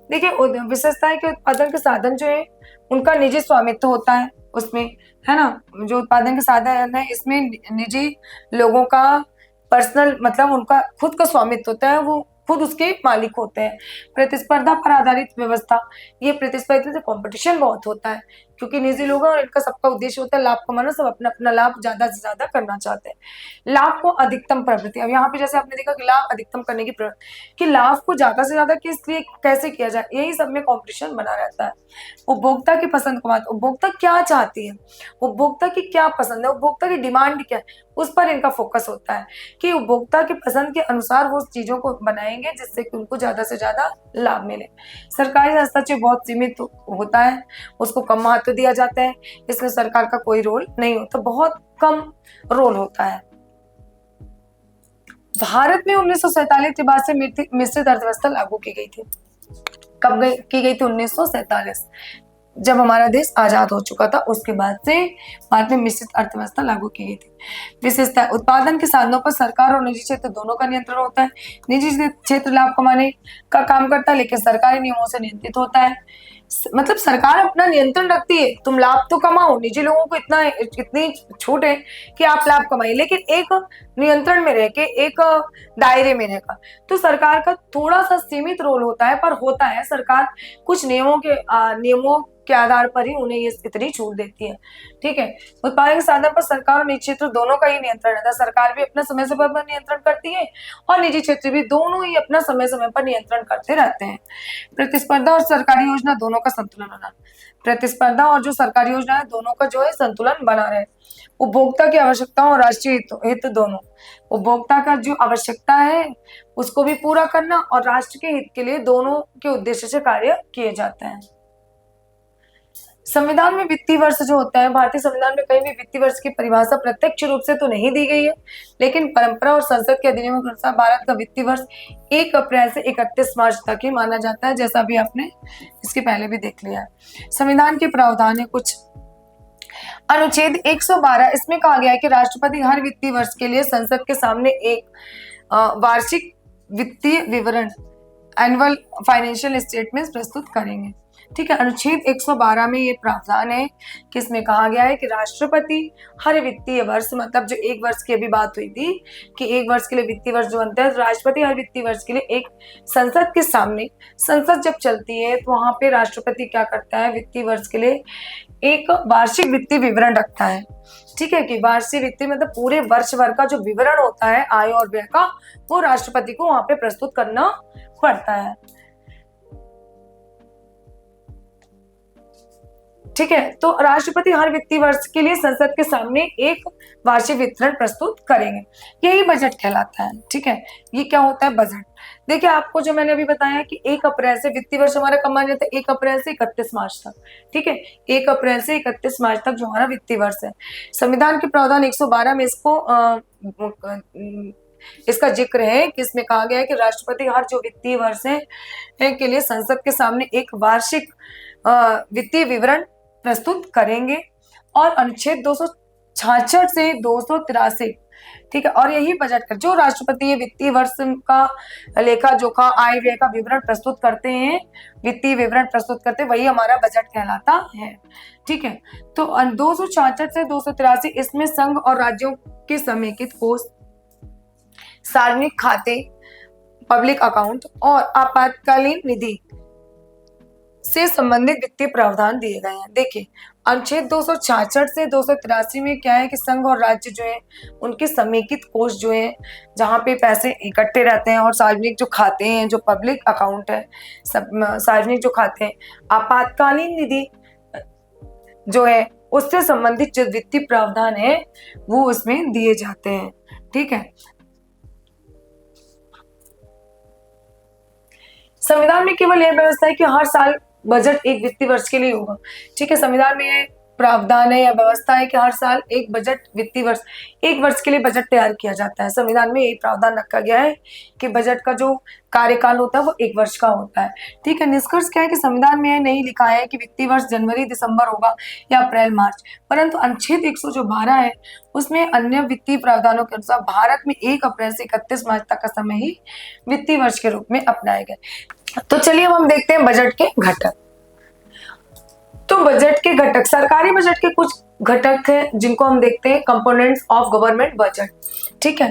देखिए, विशेषता है कि उत्पादन के साधन जो है उनका निजी स्वामित्व होता है उसमें, है ना। जो उत्पादन के साधन है इसमें निजी लोगों का पर्सनल, मतलब उनका खुद का स्वामित्व होता है, वो खुद उसके मालिक होते हैं। प्रतिस्पर्धा पर आधारित व्यवस्था, ये प्रतिस्पर्धा से कंपटीशन बहुत होता है, क्योंकि निजी लोग हैं और इनका सबका उद्देश्य होता है लाभ कमाना, सब अपना अपना लाभ ज्यादा से ज्यादा करना चाहते हैं। लाभ को अधिकतम प्रवृत्ति, अब यहाँ पे जैसे आपने देखा कि लाभ अधिकतम करने की प्रवृत्ति, कि लाभ को ज्यादा से ज्यादा किस लिए कैसे किया जाए, यही सब में कॉम्पिटिशन बना रहता है। उपभोक्ता की पसंद को महत्व, उपभोक्ता क्या चाहती है, उपभोक्ता की क्या पसंद है, उपभोक्ता की डिमांड क्या है, उस पर इनका फोकस होता है कि उपभोक्ता की पसंद के अनुसार वो चीजों को बनाएंगे जिससे कि उनको ज्यादा से ज्यादा लाभ मिले। सरकारी हस्तक्षेप बहुत सीमित होता है, उसको कम महत्व दिया जाता है, इसमें सरकार का कोई रोल नहीं होता, बहुत कम रोल होता है। भारत में 1947 के बाद से मिश्रित अर्थव्यवस्था लागू की गई थी। कब की गई थी? 1947, जब हमारा देश आजाद हो चुका था, उसके बाद से भारत में मिश्रित अर्थव्यवस्था लागू की गई थी। विशेषता, उत्पादन के साधनों पर सरकार और निजी क्षेत्र दोनों का नियंत्रण होता है। निजी क्षेत्र लाभ कमाने का काम करता है, लेकिन सरकारी नियमों से नियंत्रित होता है। मतलब सरकार अपना नियंत्रण रखती है, तुम लाभ तो कमाओ, निजी लोगों को इतनी छूट है कि आप लाभ कमाइए, लेकिन एक नियंत्रण में रह के, एक दायरे में रहकर। तो सरकार का थोड़ा सा सीमित रोल होता है, पर होता है। सरकार कुछ नियमों के आधार पर ही उन्हें ये इतनी छूट देती है, ठीक है। उत्पादन के साधन पर सरकार और निजी क्षेत्र दोनों का ही नियंत्रण रहता है। सरकार भी अपना समय समय पर नियंत्रण करती है और निजी क्षेत्र भी, दोनों ही अपना समय समय पर नियंत्रण करते रहते हैं। प्रतिस्पर्धा और सरकारी योजना दोनों का संतुलन बना, प्रतिस्पर्धा और जो सरकारी योजना है दोनों का जो है संतुलन बना रहे। उपभोक्ता की आवश्यकताओं और राष्ट्रीय हित दोनों, उपभोक्ता का जो आवश्यकता है उसको भी पूरा करना और राष्ट्र के हित के लिए दोनों के उद्देश्य से कार्य किए जाते हैं। संविधान में वित्तीय वर्ष जो होता है, भारतीय संविधान में कहीं भी वित्तीय वर्ष की परिभाषा प्रत्यक्ष रूप से तो नहीं दी गई है, लेकिन परंपरा और संसद के अधिनियमों के अनुसार भारत का वित्तीय वर्ष 1 अप्रैल से 31 मार्च तक ही माना जाता है, जैसा भी आपने इसके पहले भी देख लिया है। संविधान के प्रावधान है कुछ। अनुच्छेद 112, इसमें कहा गया है कि राष्ट्रपति हर वित्तीय वर्ष के लिए संसद के सामने एक वार्षिक वित्तीय विवरण, एनुअल फाइनेंशियल स्टेटमेंट प्रस्तुत करेंगे। ठीक है, अनुच्छेद 112 में ये प्रावधान है कि इसमें कहा गया है कि राष्ट्रपति हर वित्तीय वर्ष, मतलब जो एक वर्ष की अभी बात हुई थी कि एक वर्ष के लिए वित्तीय वर्ष जो बनता है, राष्ट्रपति हर वित्तीय वर्ष के लिए एक संसद के सामने, संसद जब चलती है तो वहां पे राष्ट्रपति क्या करता है, वित्तीय वर्ष के लिए एक वार्षिक वित्तीय विवरण रखता है। ठीक है, कि वार्षिक वित्तीय मतलब पूरे वर्ष भर का जो विवरण होता है आय और व्यय का, वो राष्ट्रपति को वहां पे प्रस्तुत करना पड़ता है। ठीक है, तो राष्ट्रपति हर वित्तीय वर्ष के लिए संसद के सामने एक वार्षिक विवरण प्रस्तुत करेंगे, यही बजट कहलाता है। ठीक है, ये क्या होता है, बजट। देखिए, आपको जो मैंने अभी बताया कि 1 अप्रैल से वित्तीय वर्ष हमारा कब माना जाता है, 1 अप्रैल से 31 मार्च तक। ठीक है, 1 अप्रैल से 31 मार्च तक जो हमारा वित्तीय वर्ष है। संविधान के प्रावधान 112 में इसका जिक्र है कि इसमें कहा गया है कि राष्ट्रपति हर जो वित्तीय वर्ष है के लिए संसद के सामने एक वार्षिक वित्तीय विवरण प्रस्तुत करेंगे। और अनुच्छेद 266 से 283, ठीक है, और यही बजट कर जो राष्ट्रपति वित्तीय वर्ष का लेखा जोखा आय व्यय का विवरण प्रस्तुत करते हैं, वित्तीय विवरण प्रस्तुत करते हैं, वही हमारा बजट कहलाता है। ठीक है, तो 266 से 283 इसमें संघ और राज्यों के समेकित कोष, सार्वजनिक खाते, पब्लिक अकाउंट और आपातकालीन निधि से संबंधित वित्तीय प्रावधान दिए गए हैं। देखिए, अनुच्छेद 266 से 283 में क्या है कि संघ और राज्य जो है उनके समेकित कोष जो है, जहाँ पे पैसे इकट्ठे रहते हैं, और सार्वजनिक जो खाते हैं, जो पब्लिक अकाउंट है, सब सार्वजनिक जो खाते हैं, आपातकालीन निधि जो है, उससे संबंधित जो वित्तीय प्रावधान है वो उसमें दिए जाते हैं। ठीक है, संविधान में केवल यह व्यवस्था है कि हर साल बजट एक वित्तीय वर्ष के लिए होगा। ठीक है, संविधान में ये प्रावधान है या व्यवस्था है कि हर साल एक बजट वित्तीय वर्ष, एक वर्ष के लिए बजट तैयार किया जाता है। संविधान में यही प्रावधान रखा गया है कि बजट का जो कार्यकाल होता है वो 1 वर्ष का होता है। ठीक है, निष्कर्ष क्या है कि संविधान में यह नहीं लिखा है कि वित्तीय वर्ष जनवरी दिसंबर होगा या अप्रैल मार्च, परंतु अनुच्छेद 112 है उसमें अन्य वित्तीय प्रावधानों के अनुसार भारत में 1 अप्रैल से 31 मार्च तक का समय ही वित्तीय वर्ष के रूप में अपनाए गए। तो चलिए अब हम देखते हैं बजट के घटक। तो बजट के घटक, सरकारी बजट के कुछ घटक हैं जिनको हम देखते हैं, कंपोनेंट्स ऑफ गवर्नमेंट बजट। ठीक है,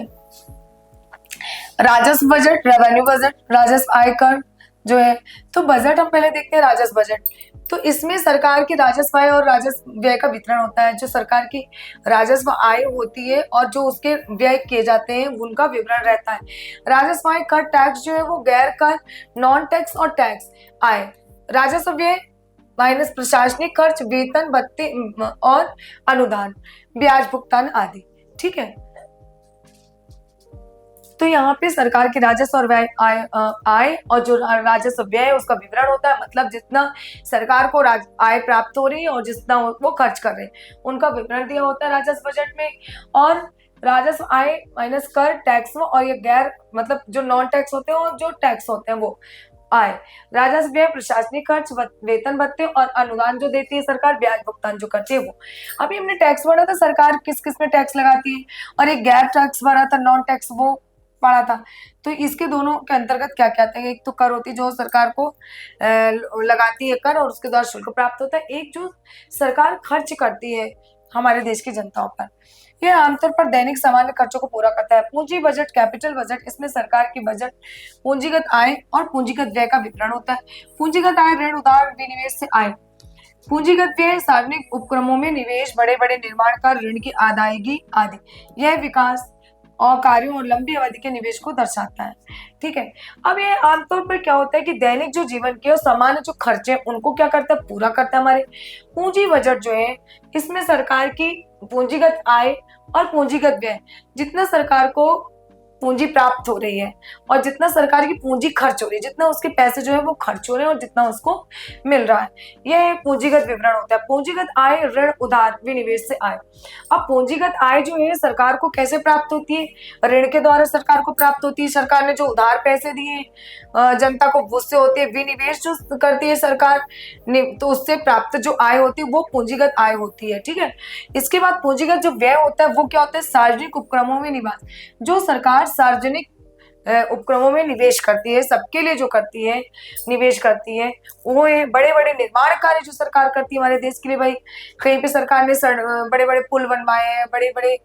राजस्व बजट, रेवेन्यू बजट, राजस्व आयकर जो है। तो बजट हम पहले देखते हैं राजस्व बजट। तो इसमें सरकार की राजस्व आय और राजस्व व्यय का वितरण होता है। जो सरकार की राजस्व आय होती है और जो उसके व्यय किए जाते हैं उनका विवरण रहता है। राजस्व आय कर, टैक्स जो है वो गैर कर, नॉन टैक्स और टैक्स आय, राजस्व व्यय माइनस प्रशासनिक खर्च, वेतन भत्ते और अनुदान, ब्याज भुगतान आदि। ठीक है, तो यहाँ पे सरकार की राजस्व और व्यय आय और जो राजस्व व्यय है उसका विवरण होता है, मतलब जितना सरकार को आय प्राप्त हो रही है और जितना वो खर्च कर रहे हैं उनका विवरण दिया होता है राजस्व बजट में। और राजस्व आय माइनस कर, टैक्स और ये गैर मतलब जो नॉन टैक्स होते हैं और जो टैक्स होते हैं वो आय, राजस्व व्यय, प्रशासनिक खर्च, वेतन भत्ते और अनुदान जो देती है सरकार, ब्याज भुगतान जो करती है वो। अभी हमने टैक्स भरा था, सरकार किस किस में टैक्स लगाती है, और एक गैर टैक्स भरा था, नॉन टैक्स, वो पड़ा था। तो इसके दोनों के अंतर्गत क्या क्या आता है, एक तो कर होती है जो सरकार को लगाती है कर और उसके द्वारा शुल्क प्राप्त होता है, एक जो सरकार खर्च करती है हमारे देश की जनताओं पर, यह आमतौर पर दैनिक सामान्य खर्चों को पूरा करता है। पूंजी बजट, कैपिटल बजट, इसमें सरकार की बजट पूंजीगत आय और पूंजीगत व्यय का विवरण होता है। पूंजीगत आय ऋण, उधार, विनिवेश से आय। पूंजीगत व्यय सार्वजनिक उपक्रमों में निवेश, बड़े बड़े निर्माण का ऋण की अदायगी आदि, यह विकास और कार्यों और लंबी अवधि के निवेश को दर्शाता है। ठीक है, अब ये आमतौर पर क्या होता है कि दैनिक जो जीवन के और सामान्य जो खर्चे उनको क्या करता है, पूरा करता है हमारे। पूंजी बजट जो है इसमें सरकार की पूंजीगत आय और पूंजीगत व्यय, जितना सरकार को पूंजी प्राप्त हो रही है और जितना सरकार की पूंजी खर्च हो रही है, जितना उसके पैसे जो है वो खर्च हो रहे हैं और जितना उसको मिल रहा है, यह पूंजीगत विवरण होता है। पूंजीगत आय, ऋण, उधार, विनिवेश से आय। अब पूंजीगत आय जो है सरकार को कैसे प्राप्त होती है? ऋण के द्वारा सरकार को प्राप्त होती है, सरकार ने जो उधार पैसे दिए जनता को उससे होती है। विनिवेश जो करती है सरकार ने, तो उससे प्राप्त जो आय होती है वो पूंजीगत आय होती है। ठीक है, इसके बाद पूंजीगत जो व्यय होता है वो क्या होता है? सार्वजनिक उपक्रमों में निवास। जो सरकार सार्वजनिक उपक्रमों में निवेश करती है, सबके लिए जो करती है, निवेश करती है, वो है बड़े बड़े निर्माण कार्य जो सरकार करती है हमारे देश के लिए। भाई कहीं पे सरकार ने बड़े बड़े पुल बनवाए हैं, बड़े बड़े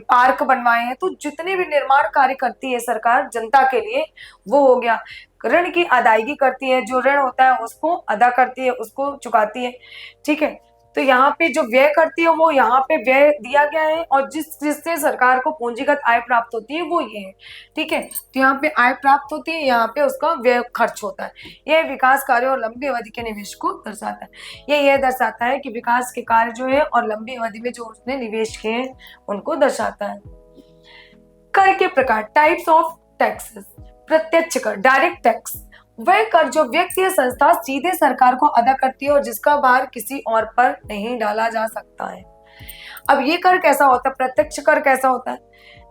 पार्क बनवाए हैं, तो जितने भी निर्माण कार्य करती है सरकार जनता के लिए, वो हो गया। ऋण की अदायगी करती है, जो ऋण होता है उसको अदा करती है, उसको चुकाती है। ठीक है, तो यहाँ पे जो व्यय करती है वो यहाँ पे व्यय दिया गया है, और जिससे सरकार को पूंजीगत आय प्राप्त होती है वो ये है। ठीक है, तो यहाँ पे आय प्राप्त होती है, यहाँ पे उसका व्यय खर्च होता है। यह विकास कार्य और लंबी अवधि के निवेश को दर्शाता है। यह दर्शाता है कि विकास के कार्य जो है और लंबी अवधि में जो उसने निवेश किए हैं उनको दर्शाता है। कर के प्रकार, टाइप्स ऑफ टैक्सेस। प्रत्यक्ष कर, डायरेक्ट टैक्स, वह कर जो व्यक्ति या संस्था सीधे सरकार को अदा करती है और जिसका भार किसी और पर नहीं डाला जा सकता है। अब ये कर कैसा होता है? प्रत्यक्ष कर कैसा होता है?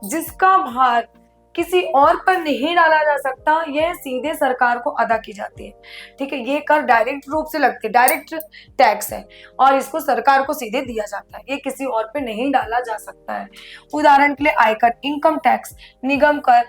जिसका भार किसी और पर नहीं डाला जा सकता, यह सीधे सरकार को अदा की जाती है। ठीक है, ये कर डायरेक्ट रूप से लगती है, डायरेक्ट टैक्स है और इसको सरकार को सीधे दिया जाता है, ये किसी और पे नहीं डाला जा सकता है। उदाहरण के लिए आयकर, इनकम टैक्स, निगम कर,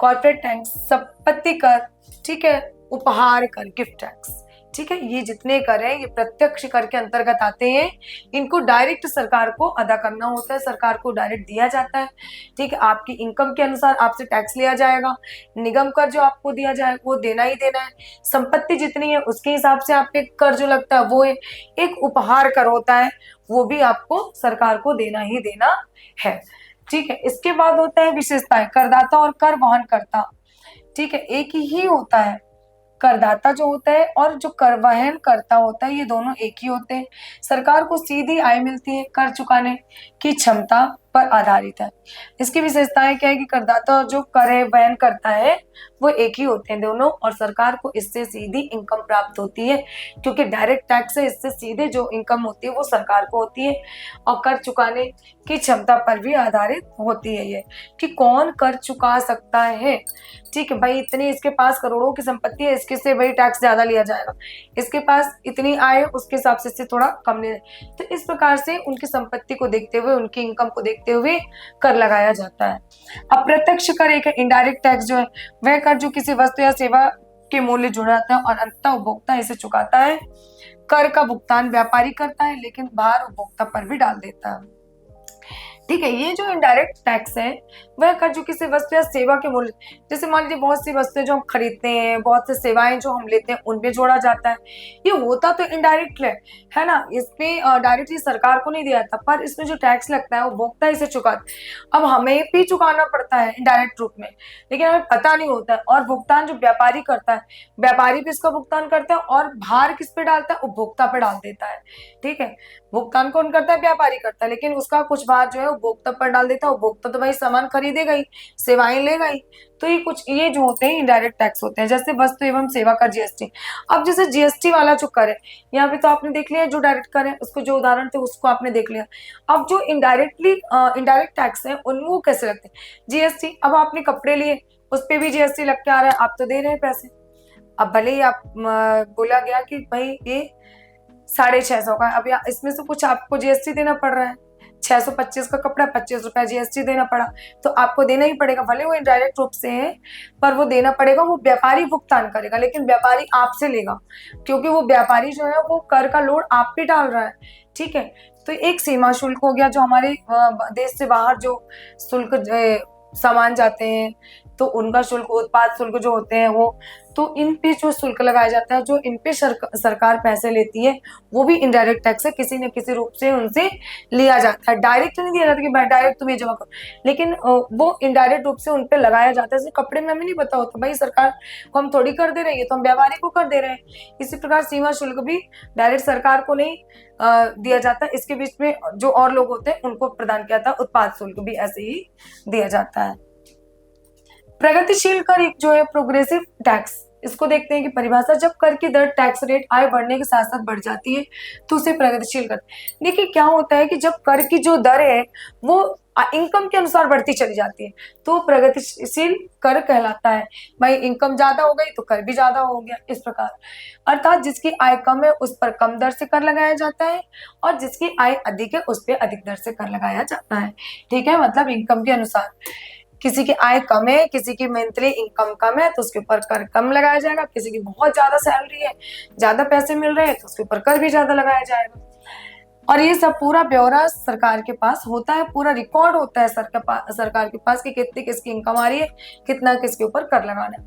कॉर्पोरेट टैक्स, संपत्ति कर, ठीक है, उपहार कर, गिफ्ट टैक्स। ठीक है, ये जितने कर हैं ये प्रत्यक्ष कर के अंतर्गत आते हैं। इनको डायरेक्ट सरकार को अदा करना होता है, सरकार को डायरेक्ट दिया जाता है। ठीक है, आपकी इनकम के अनुसार आपसे टैक्स लिया जाएगा। निगम कर जो आपको दिया जाए वो देना ही देना है। संपत्ति जितनी है उसके हिसाब से आप पे कर जो लगता है वो है। एक उपहार कर होता है, वो भी आपको सरकार को देना ही देना है। ठीक है, इसके बाद होता है विशेषताएं, करदाता और कर वहन करता। ठीक है, एक ही होता है, करदाता जो होता है और जो कर वहन करता होता है, ये दोनों एक ही होते हैं। सरकार को सीधी आय मिलती है, कर चुकाने की क्षमता पर आधारित है। इसकी विशेषताएं क्या है कि करदाता और जो कर वहन करता है वो एक ही होते हैं दोनों, और सरकार को इससे सीधी इनकम प्राप्त होती है, क्योंकि डायरेक्ट टैक्स है, इससे सीधे जो इनकम होती है वो सरकार को होती है। और कर चुकाने की क्षमता पर भी आधारित होती है ये, कि कौन कर चुका सकता है। ठीक है भाई, इतनी इसके पास करोड़ों की संपत्ति है, इसके से भाई टैक्स ज्यादा लिया जाएगा, इसके पास इतनी आय उसके हिसाब से इससे थोड़ा कम ले। तो इस प्रकार से उनकी संपत्ति को देखते हुए, उनकी इनकम को देखते हुए कर लगाया जाता है। अप्रत्यक्ष कर एक इनडायरेक्ट टैक्स जो है, वह कर जो किसी वस्तु या सेवा के मूल्य जुड़ाता है और अंततः उपभोक्ता इसे चुकाता है। कर का भुगतान व्यापारी करता है, लेकिन भार उपभोक्ता पर भी डाल देता है। ठीक है, ये जो इनडायरेक्ट टैक्स है वह कर जो किसी वस्तु या सेवा के मूल्य, जैसे मान लीजिए बहुत सी वस्तुएं जो हम खरीदते हैं, बहुत सी सेवाएं जो हम लेते हैं, उनपे जोड़ा जाता है। ये होता तो इनडायरेक्ट है ना, इसमें डायरेक्टली सरकार को नहीं दिया जाता, पर इसमें जो टैक्स लगता है वो उपभोक्ता इसे चुकाता है। अब हमें भी चुकाना पड़ता है इनडायरेक्ट रूप में, लेकिन हमें पता नहीं होता है। और भुगतान जो व्यापारी करता है, व्यापारी भी इसका भुगतान करता है और भार किस पे डालता है? उपभोक्ता पे डाल देता है। ठीक है, भुगतान कौन करता है? व्यापारी करता है, लेकिन उसका कुछ भार जो है उपभोक्ता पर डाल देता है। उपभोक्ता तो भाई सामान खरीदेगा ही, सेवाएं लेगा ही। तो ये जो होते हैं इनडायरेक्ट टैक्स होते हैं, जैसे वस्तु एवं सेवा कर जीएसटी। अब जैसे जीएसटी वाला जो कर है, यहाँ पे तो आपने देख लिया जो डायरेक्ट कर है, उसको जो उदाहरण थे उसको आपने देख लिया। अब जो इनडायरेक्ट टैक्स है उनको कैसे लगते हैं? जीएसटी, अब आपने कपड़े लिए, उस पर भी जीएसटी लग के आ रहा है, आप तो दे रहे हैं पैसे। अब भले ही आप बोला गया कि भाई ये 650 का, अब इसमें से कुछ आपको जीएसटी देना पड़ रहा है। 625 का कपड़ा, 25 रुपया जीएसटी देना पड़ा, तो आपको देना ही पड़ेगा, भले वो इनडायरेक्ट रूप से है पर वो देना पड़ेगा। वो व्यापारी भुगतान करेगा, लेकिन व्यापारी आपसे लेगा, क्योंकि वो व्यापारी जो है वो कर का लोड आप पे डाल रहा है। ठीक है, तो एक सीमा शुल्क हो गया, जो हमारे देश से बाहर जो शुल्क सामान जाते हैं तो उनका शुल्क, उत्पाद शुल्क जो होते हैं वो, तो इन पे जो शुल्क लगाया जाता है, जो इन पे सरकार पैसे लेती है, वो भी इनडायरेक्ट टैक्स है, किसी न किसी रूप से उनसे लिया जाता है। डायरेक्ट नहीं दिया जाता कि डायरेक्ट तुम ये जमा करो, लेकिन वो इनडायरेक्ट रूप से उन पे लगाया जाता है। जैसे कपड़े में हमें नहीं पता होता भाई सरकार को हम थोड़ी कर दे रहे हैं, तो हम व्यापारी को कर दे रहे हैं। इसी प्रकार सीमा शुल्क भी डायरेक्ट सरकार को नहीं दिया जाता, इसके बीच में जो और लोग होते हैं उनको प्रदान किया जाता है। उत्पाद शुल्क भी ऐसे ही दिया जाता है। प्रगतिशील कर एक जो है प्रोग्रेसिव टैक्स, इसको देखते हैं कि परिभाषा, जब कर की दर टैक्स रेट आय बढ़ने के साथ साथ बढ़ जाती है तो उसे प्रगतिशील कर। देखिए क्या होता है कि जब कर की जो दर है वो इनकम के अनुसार बढ़ती चली जाती है तो प्रगतिशील कर कहलाता है। भाई इनकम ज्यादा हो गई तो कर भी ज्यादा हो गया, इस प्रकार। अर्थात जिसकी आय कम है उस पर कम दर से कर लगाया जाता है और जिसकी आय अधिक है उस पर अधिक दर से कर लगाया जाता है। ठीक है, मतलब इनकम के अनुसार। किसी की आय कम है, किसी की मंथली इनकम कम है तो उसके ऊपर कर कम लगाया जाएगा। किसी की बहुत ज्यादा सैलरी है, ज्यादा पैसे मिल रहे हैं तो उसके ऊपर कर भी ज्यादा लगाया जाएगा। और ये सब पूरा ब्यौरा सरकार के पास होता है, पूरा रिकॉर्ड होता है सरकार के पास कि कितनी किसकी इनकम आ रही है, कितना किसके ऊपर कर लगाना है।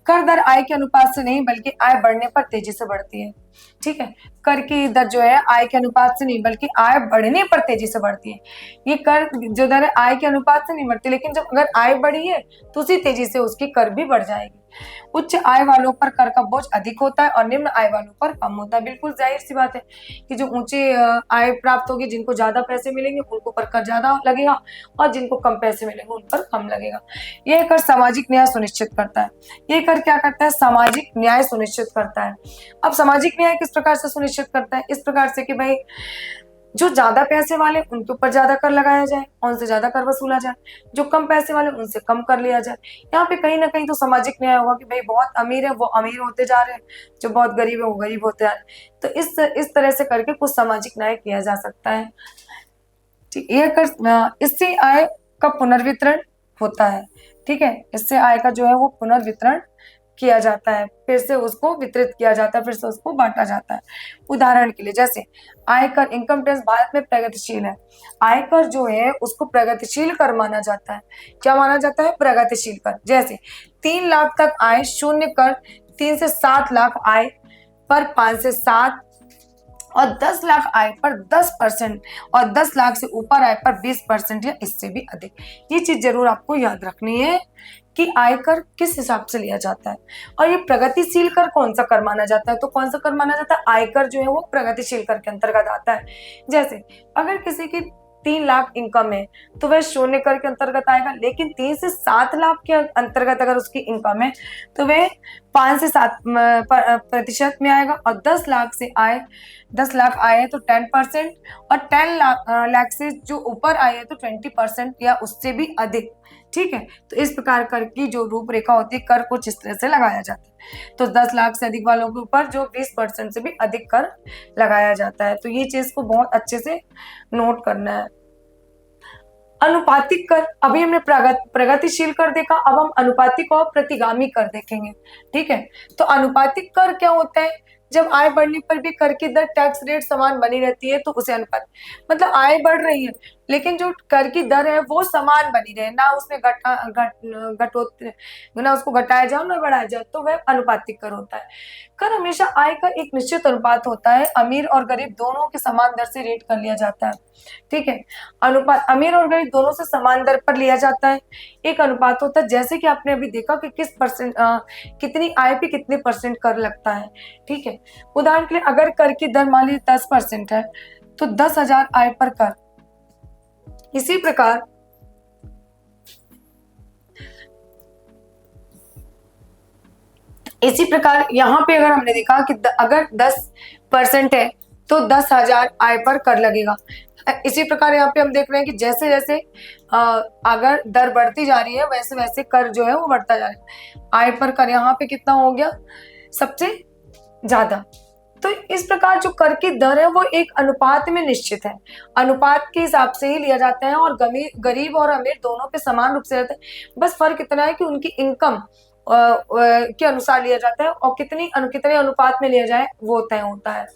कर दर आय के अनुपात से नहीं बल्कि आय बढ़ने पर तेजी से बढ़ती है। ठीक है, कर की दर जो है आय के अनुपात से नहीं बल्कि आय बढ़ने पर तेजी से बढ़ती है। ये कर जो दर है आय के अनुपात से नहीं बढ़ती, लेकिन जब अगर आय बढ़ी है तो उसी तेजी से उसकी कर भी बढ़ जाएगी। उच्च आय वालों पर कर का बोझ अधिक होता है और निम्न आय वालों पर कम होता है। बिल्कुल जाहिर सी बात है कि जो ऊंची आय प्राप्त होगी, जिनको ज्यादा पैसे मिलेंगे उनको पर कर ज्यादा लगेगा और जिनको कम पैसे मिलेंगे उन पर कम लगेगा। यह कर सामाजिक न्याय सुनिश्चित करता है। ये कर क्या करता है? सामाजिक न्याय सुनिश्चित करता है। अब सामाजिक न्याय किस प्रकार से सुनिश्चित करता है? इस प्रकार से कि भाई जो ज्यादा पैसे वाले उनके ऊपर ज्यादा कर लगाया जाए, उनसे ज्यादा कर वसूला जाए, जो कम पैसे वाले उनसे कम कर लिया जाए। यहाँ पे कहीं ना कहीं तो सामाजिक न्याय होगा कि भाई बहुत अमीर है वो अमीर होते जा रहे हैं, जो बहुत गरीब है वो गरीब होते जा रहे हैं। तो इस तरह से करके कुछ सामाजिक न्याय किया जा सकता है। यह कर इससे आय का पुनर्वितरण होता है। ठीक है, इससे आय का जो है वो पुनर्वितरण किया जाता है, फिर से उसको वितरित किया जाता है, फिर से उसको बांटा जाता है। उदाहरण के लिए जैसे आयकर, इनकम टैक्स भारत में प्रगतिशील है। आयकर जो है उसको प्रगतिशील कर माना जाता है। क्या माना जाता है? प्रगतिशील कर। जैसे 3 लाख तक आय शून्य कर, 3 से 7 लाख आय पर 5 से 7 और 10 लाख आय पर 10% और 10 लाख से ऊपर आय पर 20% या इससे भी अधिक। ये चीज जरूर आपको याद रखनी है कि आयकर किस हिसाब से लिया जाता है। और ये प्रगतिशील कर कौन सा कर माना जाता है? तो कौन सा कर माना जाता है? आयकर जो है वो प्रगतिशील कर के अंतर्गत आता है। जैसे अगर किसी की 3 लाख इनकम है तो वह शून्य कर के अंतर्गत आएगा, लेकिन 3 से 7 लाख के अंतर्गत अगर उसकी इनकम है तो वह 5 से 7% में आएगा। और 10 लाख से आए 10 लाख आए है तो 10% और 10 लाख से जो ऊपर आए है तो 20% या उससे भी अधिक। ठीक है, तो इस प्रकार कर की जो रूपरेखा होती है, कर कुछ इस तरह से लगाया जाता है। तो 10 लाख से अधिक वालों के ऊपर जो 20% से भी अधिक कर लगाया जाता है। तो ये चीज को बहुत अच्छे से नोट करना है। अनुपातिक कर, अभी हमने प्रगतिशील कर देखा, अब हम अनुपातिक और प्रतिगामी कर देखेंगे। ठीक है, तो अनुपातिक कर क्या होता है? जब आय बढ़ने पर भी कर की दर टैक्स रेट समान बनी रहती है तो उसे अनुपात, मतलब आय बढ़ रही है लेकिन जो कर की दर है वो समान बनी रहे, ना उसमें ना उसको घटाया जाए ना बढ़ाया जाए, तो वह अनुपातिक कर होता है। कर हमेशा आय का एक निश्चित अनुपात होता है, अमीर और गरीब दोनों के समान दर से रेट कर लिया जाता है। ठीक है, अनुपात अमीर और गरीब दोनों से समान दर पर लिया जाता है। एक अनुपात होता है, जैसे कि आपने अभी देखा कि कितनी आय पे कितने परसेंट कर लगता है। ठीक है, उदाहरण के लिए अगर कर की दर मान लीजिए 10% है तो 10,000 आय पर कर। इसी प्रकार यहाँ पे अगर हमने देखा कि अगर 10% है तो 10,000 आय पर कर लगेगा। इसी प्रकार यहाँ पे हम देख रहे हैं कि जैसे जैसे अगर दर बढ़ती जा रही है वैसे वैसे कर जो है वो बढ़ता जा रहा है। आय पर कर यहाँ पे कितना हो गया? सबसे ज्यादा। तो इस प्रकार जो कर की दर है वो एक अनुपात में निश्चित है, अनुपात के हिसाब से ही लिया जाता है और गरीब और अमीर दोनों पे समान रूप से रहता है। बस फर्क इतना है कि उनकी इनकम के अनुसार लिया जाता है और कितने अनुपात में लिया जाए वो तय होता है।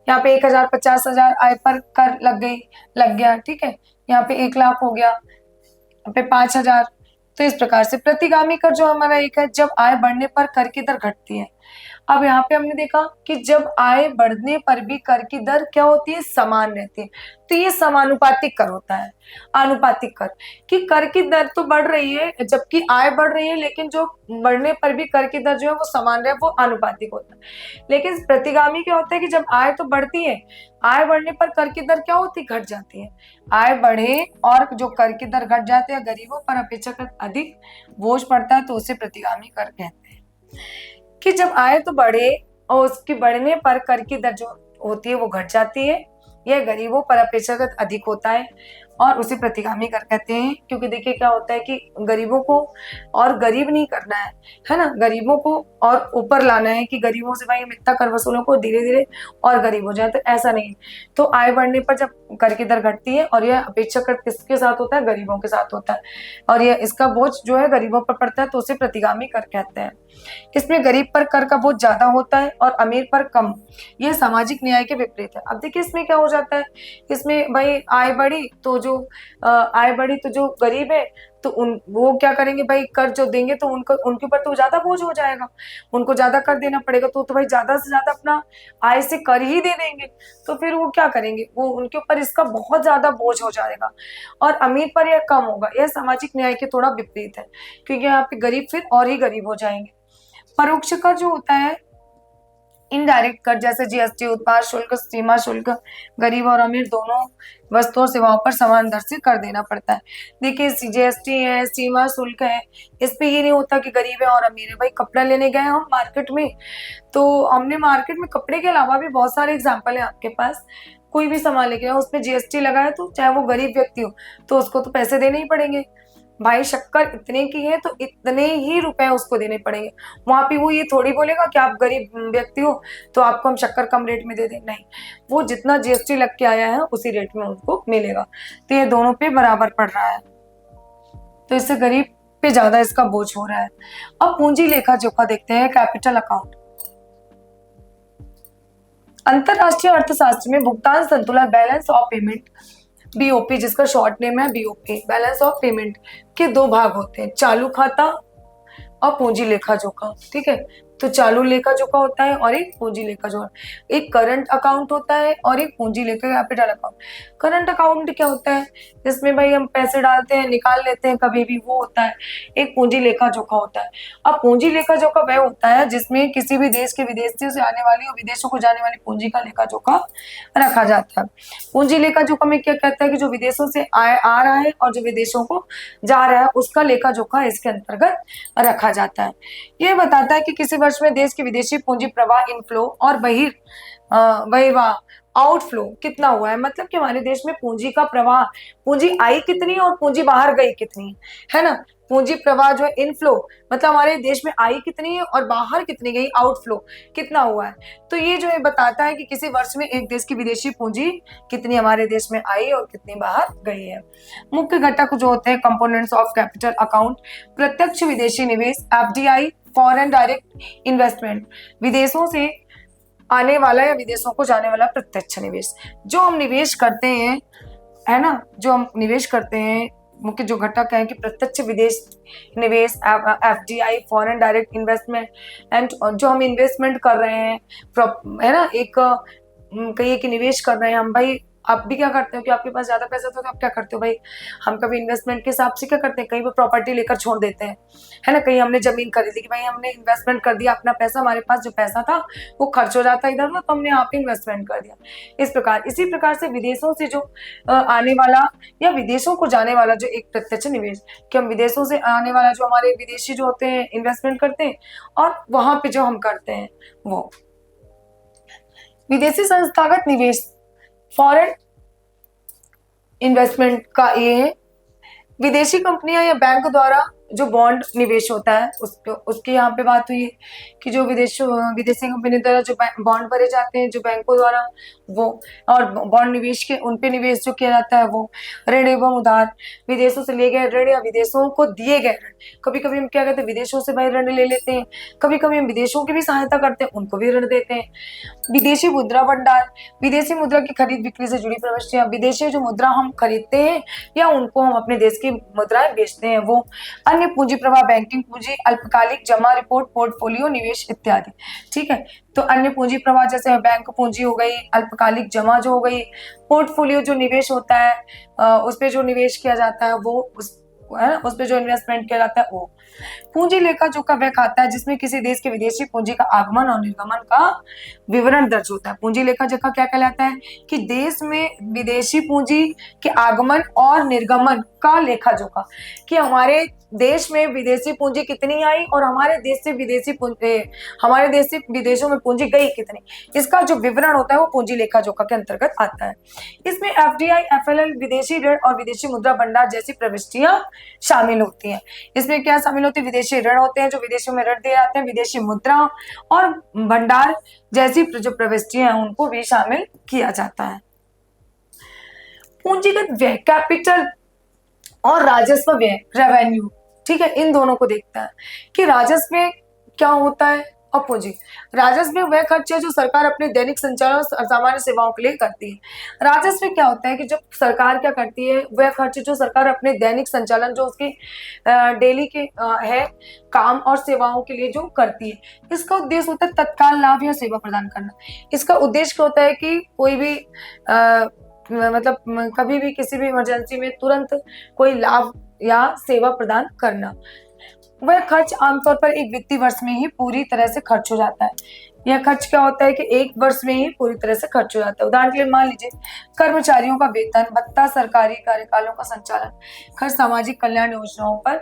यहाँ पे 1,000 50,000 आय पर कर लग गया। ठीक है, यहाँ पे 1 लाख हो गया, यहाँ पे 5,000। तो इस प्रकार से प्रतिगामी कर जो हमारा एक है, जब आय बढ़ने पर कर की दर घटती है। अब यहाँ पे हमने देखा कि जब आय बढ़ने पर भी कर की दर क्या होती है? समान रहती है। तो ये समानुपातिक कर होता है, आनुपातिक कर, कि कर की दर तो बढ़ रही है जबकि आय बढ़ रही है, लेकिन जो बढ़ने पर भी कर की दर जो है वो समान रहे, वो आनुपातिक होता है। लेकिन प्रतिगामी क्या होता है कि जब आय तो बढ़ती है, आय बढ़ने पर कर की दर क्या होती है, घट जाती है। आय बढ़े और जो कर की दर घट जाती है, गरीबों पर अपेक्षाकृत अधिक बोझ पड़ता है, तो उसे प्रतिगामी कर कहते हैं। कि जब आय तो बढ़े और उसकी बढ़ने पर कर की दर जो होती है वो घट जाती है, यह गरीबों पर अपेक्षाकृत अधिक होता है और उसे प्रतिगामी कर कहते हैं। क्योंकि देखिए क्या होता है कि गरीबों को और गरीब नहीं करना है ना, गरीबों को और ऊपर लाना है कि गरीबों से भाई हम इतना कर वसूलों को धीरे धीरे और गरीब हो जाए, तो ऐसा नहीं। तो आय बढ़ने पर जब कर की दर घटती है, और यह अपेक्षाकृत किसके साथ होता है, गरीबों के साथ होता है, और यह इसका बोझ जो है गरीबों पर पड़ता है, तो उसे प्रतिगामी कर कहते हैं। इसमें गरीब पर कर का बोझ ज्यादा होता है और अमीर पर कम। यह सामाजिक न्याय के विपरीत है। अब देखिए इसमें क्या हो जाता है, इसमें भाई आय बढ़ी तो जो गरीब है तो वो क्या करेंगे भाई, कर जो देंगे तो उनके ऊपर तो ज्यादा बोझ हो जाएगा, उनको ज्यादा कर देना पड़ेगा, तो भाई ज्यादा से ज्यादा अपना आय से कर ही दे देंगे, तो फिर वो क्या करेंगे, वो उनके ऊपर इसका बहुत ज्यादा बोझ हो जाएगा और अमीर पर यह कम होगा। यह सामाजिक न्याय के थोड़ा विपरीत है, क्योंकि यहाँ पे गरीब फिर और ही गरीब हो जाएंगे। परोक्ष कर जो होता है, इनडायरेक्ट कर, जैसे जीएसटी, उत्पाद शुल्क, सीमा शुल्क, गरीब और अमीर दोनों वस्तुओं और सेवाओं पर समान दर से कर देना पड़ता है। देखिए जीएसटी है, सीमा शुल्क है, इस पे ये नहीं होता कि गरीब है और अमीर है। भाई कपड़ा लेने गए हम मार्केट में, तो हमने मार्केट में कपड़े के अलावा भी बहुत सारे एग्जाम्पल है आपके पास, कोई भी सामान लेके आए उसमें जीएसटी लगा है, तो चाहे वो गरीब व्यक्ति हो तो उसको तो पैसे देने ही पड़ेंगे। भाई शक्कर इतने की है तो इतने ही रुपए उसको देने पड़ेंगे। वहां पे वो ये थोड़ी बोलेगा कि आप गरीब व्यक्ति हो तो आपको हम शक्कर कम रेट में दे दें, नहीं, वो जितना जीएसटी लग के आया है उसी रेट में उनको मिलेगा। तो ये दोनों पे बराबर पड़ रहा है, तो इससे गरीब पे ज्यादा इसका बोझ हो रहा है। अब पूंजी लेखा जोखा देखते हैं, कैपिटल अकाउंट। अंतरराष्ट्रीय अर्थशास्त्र में भुगतान संतुलन, बैलेंस ऑफ पेमेंट, बीओपी जिसका शॉर्ट नेम है बीओपी, बैलेंस ऑफ पेमेंट, के दो भाग होते हैं, चालू खाता और पूंजी लेखा जोखा। ठीक है, तो चालू लेखा जोखा होता है और एक पूंजी लेखा जोखा, एक करंट अकाउंट होता है और एक पूंजी लेखा कैपिटल अकाउंट। करंट अकाउंट क्या होता है, जिसमें भाई हम पैसे डालते हैं निकाल लेते हैं कभी भी, वो होता है। एक पूंजी लेखा जोखा होता है। अब पूंजी लेखा जोखा वह होता है जिसमें किसी भी देश के विदेशियों से आने वाली और विदेशों को जाने वाली पूंजी का लेखा जोखा रखा जाता है। पूंजी लेखा जोखा में क्या कहता है कि जो विदेशों से आ रहा है और जो विदेशों को जा रहा है उसका लेखा जोखा इसके अंतर्गत रखा जाता है। यह बताता है कि किसी वर्ष में देश के विदेशी पूंजी प्रवाह इनफ्लो और बहिर्वाह आउटफ्लो कितना हुआ है, मतलब कि हमारे देश में पूंजी का प्रवाह, पूंजी आई कितनी और पूंजी बाहर गई कितनी है ना। पूंजी प्रवाह जो है इनफ्लो मतलब हमारे देश में आई कितनी है और बाहर कितनी गई, आउटफ्लो कितना हुआ है। तो ये जो है बताता है कि किसी वर्ष में एक देश की विदेशी पूंजी कितनी हमारे देश में आई और कितनी बाहर गई है। मुख्य घटक जो होते हैं कंपोनेंट्स ऑफ कैपिटल अकाउंट, प्रत्यक्ष विदेशी निवेश, एफडीआई, फॉरेन डायरेक्ट इन्वेस्टमेंट, विदेशों से आने वाला या विदेशों को जाने वाला प्रत्यक्ष निवेश। जो हम निवेश करते हैं है ना, जो हम निवेश करते हैं, मुख्य जो घटक है कि प्रत्यक्ष विदेश निवेश, FDI, foreign direct investment, and जो हम इन्वेस्टमेंट कर रहे हैं है ना, एक कहिए कि निवेश कर रहे हैं हम। भाई आप भी क्या करते हो कि आपके पास ज्यादा पैसा था तो आप क्या करते हो भाई, हम कभी इन्वेस्टमेंट के हिसाब से क्या करते हैं, कहीं पर प्रॉपर्टी लेकर छोड़ देते हैं है ना, कहीं हमने जमीन खरीदी कि भाई हमने इन्वेस्टमेंट कर दिया अपना पैसा, हमारे पास जो पैसा था वो खर्च हो जाता इधर उधर, तो हमने यहाँ पे इन्वेस्टमेंट कर दिया। इसी प्रकार से विदेशों से जो आने वाला या विदेशों को जाने वाला जो एक प्रत्यक्ष निवेश, कि हम विदेशों से आने वाला जो हमारे विदेशी जो होते हैं इन्वेस्टमेंट करते हैं और वहां पे जो हम करते हैं वो। विदेशी संस्थागत निवेश, फॉरेन इन्वेस्टमेंट का ये है, विदेशी कंपनियां या बैंक द्वारा जो बॉन्ड निवेश होता है उसकी यहाँ पे बात हुई है कि जो विदेशी कंपनी द्वारा जो बॉन्ड भरे जाते हैं जो बैंकों द्वारा, वो और बॉन्ड निवेश के उन पे निवेश जो किया जाता है वो। ऋण एवं उधार, विदेशों से लिए गए ऋण या विदेशों को दिए गए ऋण। कभी कभी हम क्या कहते हैं, विदेशों से भाई ऋण ले लेते हैं, कभी कभी हम विदेशों की भी सहायता करते हैं, उनको भी ऋण देते हैं। विदेशी मुद्रा भंडार, विदेशी मुद्रा की खरीद बिक्री से जुड़ी प्रविष्टियां, विदेशी जो मुद्रा हम खरीदते हैं या उनको हम अपने देश की मुद्राएं बेचते हैं वो। अन्य पूंजी प्रवाह बैंकिंग पूंजी, अल्पकालिक जमा रिपोर्ट, पोर्टफोलियो निवेश इत्यादि। ठीक है, तो अन्य पूंजी प्रवाह जैसे बैंक पूंजी हो गई, अल्पकालिक जमा जो हो गई, पोर्टफोलियो जो निवेश होता है उस पे जो निवेश किया जाता है वो उस पे जो इन्वेस्टमेंट किया जाता है वो। पूंजी लेखा जोखा वह खाता है जिसमें किसी देश के विदेशी पूंजी का आगमन और निर्गमन का विवरण दर्ज होता है। पूंजी लेखा जोखा क्या कहलाता है कि देश में विदेशी पूंजी के आगमन और निर्गमन का लेखा जोखा, कि हमारे देश में विदेशी पूंजी कितनी आई और हमारे देश से विदेशों में पूंजी गई कितनी, इसका जो विवरण होता है वो पूंजी लेखा जोखा के अंतर्गत आता है। इसमें एफडीआई, एफएलएल, विदेशी ऋण और विदेशी मुद्रा भंडार जैसी प्रविष्टियां शामिल होती हैं। इसमें क्या शामिल होती है? विदेशी ऋण होते हैं जो विदेशों में ऋण दिए जाते हैं, विदेशी मुद्रा और भंडार जैसी जो प्रविष्टियां हैं उनको भी शामिल किया जाता है। पूंजीगत व्यय, कैपिटल और राजस्व व्यय, रेवेन्यू, ठीक है, इन दोनों को देखता है कि राजस्व में क्या होता है और पूंजी। राजस्व में वह खर्च है जो सरकार अपने दैनिक संचालन और सामान्य सेवाओं के लिए करती है। राजस्व में क्या होता है कि जब सरकार क्या करती है, वह खर्च जो सरकार अपने दैनिक संचालन जो उसकी डेली के है काम और सेवाओं के लिए जो करती है, इसका उद्देश्य होता है तत्काल लाभ या सेवा प्रदान करना। इसका उद्देश्य क्या होता है कि कोई भी मतलब कभी भी किसी भी इमरजेंसी में तुरंत कोई लाभ या सेवा प्रदान करना। वह खर्च आमतौर पर एक वित्तीय वर्ष में ही पूरी तरह से खर्च हो जाता है। यह खर्च क्या होता है कि एक वर्ष में ही पूरी तरह से खर्च हो जाता है। उदाहरण के लिए मान लीजिए कर्मचारियों का वेतन भत्ता, सरकारी कार्यकालों का संचालन, खर्च, सामाजिक कल्याण योजनाओं पर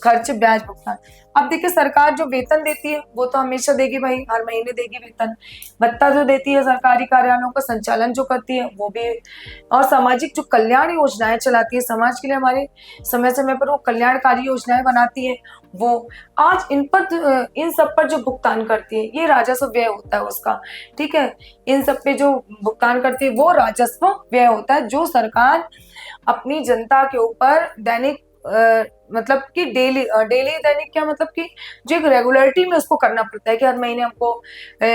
खर्च, ब्याज भुगतान। अब देखिए सरकार जो वेतन देती है वो तो हमेशा देगी भाई, हर महीने देगी वेतन। भत्ता जो देती है, सरकारी कार्यालयों का संचालन जो करती है वो भी, और सामाजिक जो कल्याण योजनाएं चलाती है समाज के लिए, हमारे समय समय पर वो कल्याणकारी योजनाएं बनाती है वो, आज इन सब पर जो भुगतान करती है ये राजस्व व्यय होता है उसका। ठीक है, इन सब पे जो भुगतान करती है वो राजस्व व्यय होता है जो सरकार अपनी जनता के ऊपर दैनिक मतलब कि डेली दैनिक क्या मतलब कि जो एक रेगुलरिटी में उसको करना पड़ता है कि हर महीने हमको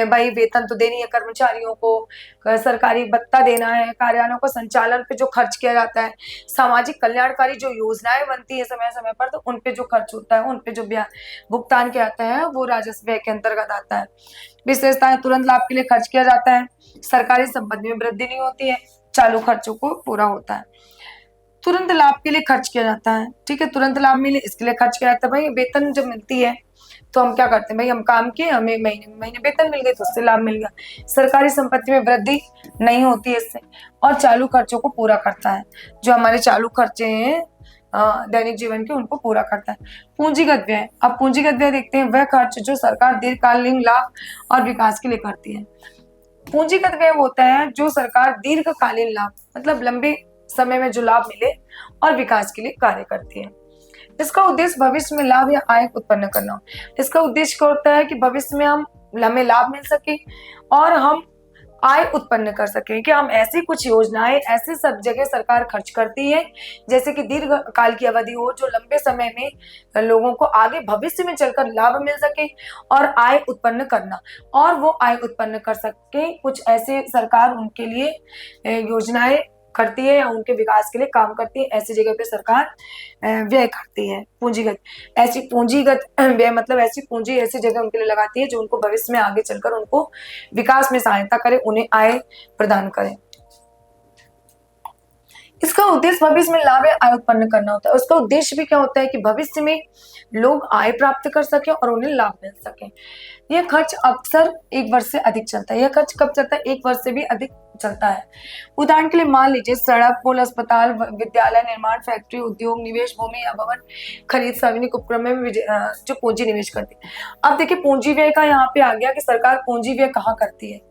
भाई वेतन तो देनी है कर्मचारियों को, सरकारी भत्ता देना है, कार्यालयों का संचालन पे जो खर्च किया जाता है, सामाजिक कल्याणकारी जो योजनाएं बनती है समय समय पर, तो उन पे जो खर्च होता है, उन पे जो भुगतान किया जाता है वो राजस्व व्यय के अंतर्गत आता है। विशेषताएं, तुरंत लाभ के लिए खर्च किया जाता है, सरकारी संपत्ति में वृद्धि नहीं होती है, चालू खर्चों को पूरा होता है। तुरंत लाभ के लिए खर्च किया जाता है। ठीक है, तुरंत लाभ मिले इसके लिए खर्च किया जाता है। भाई वेतन जब मिलती है तो हम क्या करते हैं, भाई हम काम किए, हमें महीने वेतन मिल गए तो उससे लाभ मिल गया। सरकारी संपत्ति में वृद्धि नहीं होती है इससे, और चालू खर्चों को पूरा करता है, जो हमारे चालू खर्चे हैं दैनिक जीवन के उनको पूरा करता है। पूंजीगत व्यय, अब पूंजीगत व्यय देखते हैं, वह खर्च जो सरकार दीर्घकालीन लाभ और विकास के लिए करती है। पूंजीगत व्यय होता है जो सरकार दीर्घकालीन लाभ मतलब लंबे समय में जो लाभ मिले और विकास के लिए कार्य करती है। इसका उद्देश्य भविष्य में लाभ या आय उत्पन्न करना। इसका उद्देश्य क्या होता है कि भविष्य में हमें लाभ मिल सके और हम आय उत्पन्न कर सके, कि हम ऐसी कुछ योजनाएं ऐसे सब जगह सरकार खर्च करती है जैसे कि दीर्घ काल की अवधि हो, जो लंबे समय में लोगों को आगे भविष्य में चलकर लाभ मिल सके और आय उत्पन्न करना, और वो आय उत्पन्न कर सके कुछ ऐसे सरकार उनके लिए योजनाएं करती है या उनके विकास के लिए काम करती है। ऐसी जगह पे सरकार व्यय करती है। पूंजीगत, ऐसी पूंजीगत व्यय मतलब ऐसी पूंजी ऐसी जगह उनके लिए लगाती है जो उनको भविष्य में आगे चलकर उनको विकास में सहायता करे, उन्हें आय प्रदान करे। इसका उद्देश्य भविष्य में लाभ या आय उत्पन्न करना होता है। उसका उद्देश्य भी क्या होता है कि भविष्य में लोग आय प्राप्त कर सके और उन्हें लाभ मिल सके। यह खर्च अक्सर एक वर्ष से अधिक चलता है। यह खर्च कब चलता है? एक वर्ष से भी अधिक चलता है। उदाहरण के लिए मान लीजिए सड़क, पुल, अस्पताल, विद्यालय निर्माण, फैक्ट्री, उद्योग, निवेश, भूमि या भवन खरीद, सार्वजनिक उपक्रम में जो पूंजी निवेश करती है। अब देखिए पूंजी व्यय का यहाँ पे आ गया कि सरकार पूंजी व्यय कहाँ करती है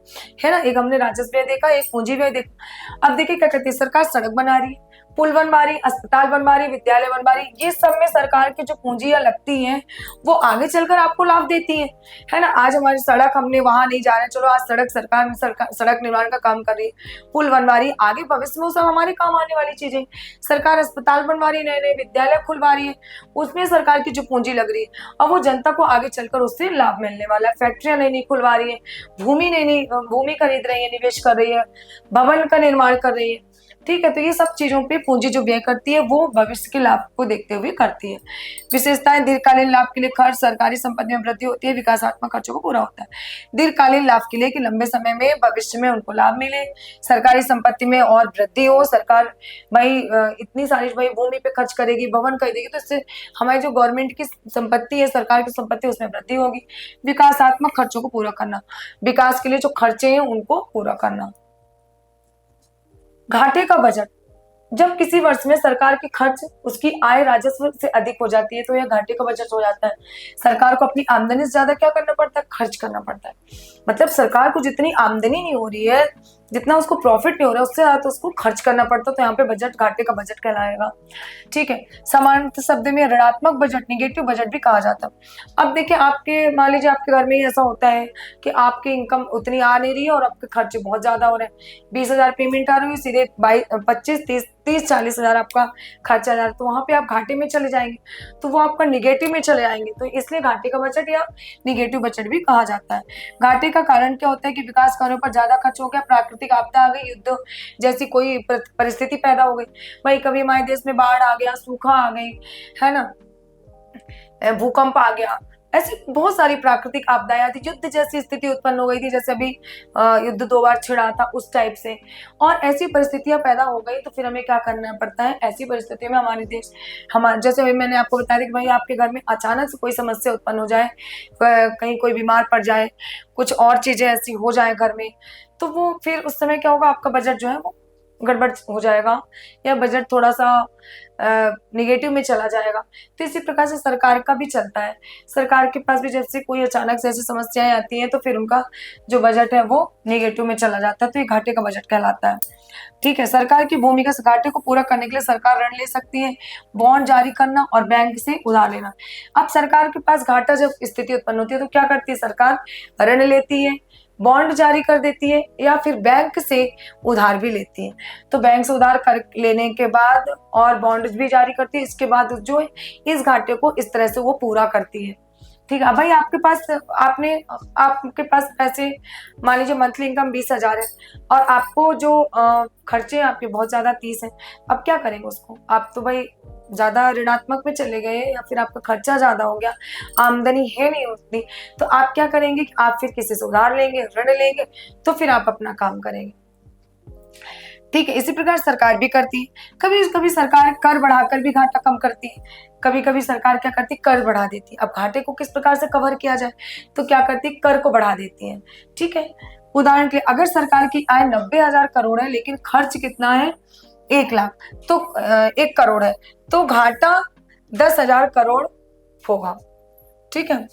ना। एक हमने राजस्व व्यय देखा, एक पूंजी व्यय देखा। अब देखिए क्या करती है सरकार, सड़क बना रही है, पुल बनवा रही, अस्पताल बनवा रही, विद्यालय बनवा रही, ये सब में सरकार की जो पूंजियां लगती हैं वो आगे चलकर आपको लाभ देती है ना। आज हमारी सड़क, हमने वहां नहीं जा रहे, चलो आज सरकार सड़क निर्माण का काम कर रही है, पुल बनवा रही, आगे भविष्य में वो सब हमारे काम आने वाली चीजें। सरकार अस्पताल बनवा रही, नए नए विद्यालय खुलवा रही है, उसमें सरकार की जो पूंजी लग रही है और वो जनता को आगे चलकर उससे लाभ मिलने वाला है। फैक्ट्रियां नई नई खुलवा रही है, भूमि खरीद रही है, निवेश कर रही है, भवन का निर्माण कर रही है, ठीक है, तो ये सब चीजों पे पूंजी जो व्यय करती है वो भविष्य के लाभ को देखते हुए करती है। विशेषताएं, दीर्घकालीन लाभ के लिए खर्च, सरकारी संपत्ति में वृद्धि होती है, विकासात्मक खर्चों को पूरा होता है। दीर्घकालीन लाभ के लिए कि लंबे समय में भविष्य में उनको लाभ मिले, सरकारी संपत्ति में और वृद्धि हो, सरकार भाई इतनी सारी भाई भूमि पे खर्च करेगी, भवन खरीदेगी, तो इससे हमारी जो गवर्नमेंट की संपत्ति है, सरकार की संपत्ति, उसमें वृद्धि होगी। विकासात्मक खर्चों को पूरा करना, विकास के लिए जो खर्चे हैं उनको पूरा करना। घाटे का बजट, जब किसी वर्ष में सरकार की खर्च उसकी आय राजस्व से अधिक हो जाती है तो यह घाटे का बजट हो जाता है। सरकार को अपनी आमदनी से ज्यादा क्या करना पड़ता है, खर्च करना पड़ता है। मतलब सरकार को जितनी आमदनी नहीं हो रही है, जितना उसको प्रॉफिट नहीं हो रहा है, उससे ज्यादा तो उसको खर्च करना पड़ता है, तो यहाँ पे बजट घाटे का बजट कहलाएगा। ठीक है, सामान्य शब्द में ऋणात्मक बजट, निगेटिव बजट भी कहा जाता है। अब देखिए, आपके मान लीजिए आपके घर में ऐसा होता है कि आपकी इनकम उतनी आ नहीं रही है और आपके खर्चे बहुत ज्यादा हो रहे हैं। 20,000 पेमेंट आ रही है, सीधे 25, 30, 40,000 आपका खर्चा जा रहा है, तो वहां पे आप घाटे में चले जाएंगे, तो वो आपका निगेटिव में चले जाएंगे। तो इसलिए घाटे का बजट या निगेटिव बजट भी कहा जाता है। घाटे का कारण क्या होता है कि विकास कार्यों पर ज्यादा खर्च हो गया, प्राकृतिक आपदा आ गई, युद्ध जैसी कोई परिस्थिति पैदा हो गई, भाई कभी हमारे देश में बाढ़ आ गया, सूखा आ गई, है ना, भूकंप आ गया, ऐसी बहुत सारी प्राकृतिक आपदाएं आती, युद्ध जैसी स्थिति उत्पन्न हो गई थी, जैसे अभी युद्ध 2 बार छिड़ा था उस टाइप से, और ऐसी परिस्थितियां पैदा हो गई, तो फिर हमें क्या करना पड़ता है ऐसी परिस्थितियों में। हमारे देश, हमारे जैसे अभी मैंने आपको बताया कि भाई आपके घर में अचानक से कोई समस्या उत्पन्न हो जाए, कहीं कोई बीमार पड़ जाए, कुछ और चीजें ऐसी हो जाए घर में, तो वो फिर उस समय क्या होगा, आपका बजट जो है वो गड़बड़ हो जाएगा, या बजट थोड़ा सा निगेटिव में चला जाएगा। तो इसी प्रकार से सरकार का भी चलता है। सरकार के पास भी जैसे कोई अचानक से ऐसी समस्याएं आती हैं, तो फिर उनका जो बजट है वो निगेटिव में चला जाता है, तो ये घाटे का बजट कहलाता है। ठीक है, सरकार की भूमिका, घाटे को पूरा करने के लिए सरकार ऋण ले सकती है, बॉन्ड जारी करना और बैंक से उधार लेना। अब सरकार के पास घाटा जब स्थिति उत्पन्न होती है तो क्या करती है सरकार, ऋण लेती है, बॉन्ड जारी कर देती है, या फिर बैंक से उधार भी लेती है। तो बैंक से उधार कर लेने के बाद और बॉन्ड भी जारी करती है, इसके बाद जो है इस घाटे को इस तरह से वो पूरा करती है। ठीक है, भाई आपके पास पैसे, मान लीजिए मंथली इनकम 20,000 है और आपको जो खर्चे आपके बहुत ज्यादा 30 है, अब क्या करेंगे उसको, आप तो भाई ज्यादा ऋणात्मक में चले गए, या फिर आपका खर्चा ज्यादा हो गया, आमदनी है नहीं उतनी, तो आप क्या करेंगे कि आप फिर किसी से उधार लेंगे, ऋण लेंगे, तो फिर आप अपना काम करेंगे। ठीक है, इसी प्रकार सरकार भी करती है। कभी कभी सरकार कर बढ़ाकर भी घाटा कम करती है, कभी कभी सरकार क्या करती है, कर बढ़ा देती है। अब घाटे को किस प्रकार से कवर किया जाए, तो क्या करती है, कर को बढ़ा देती है। ठीक है, उदाहरण के लिए अगर सरकार की आय 90,000 करोड़ है लेकिन खर्च कितना है 1 लाख, तो 1 करोड़ है, तो घाटा 10,000 करोड़ होगा। ठीक है,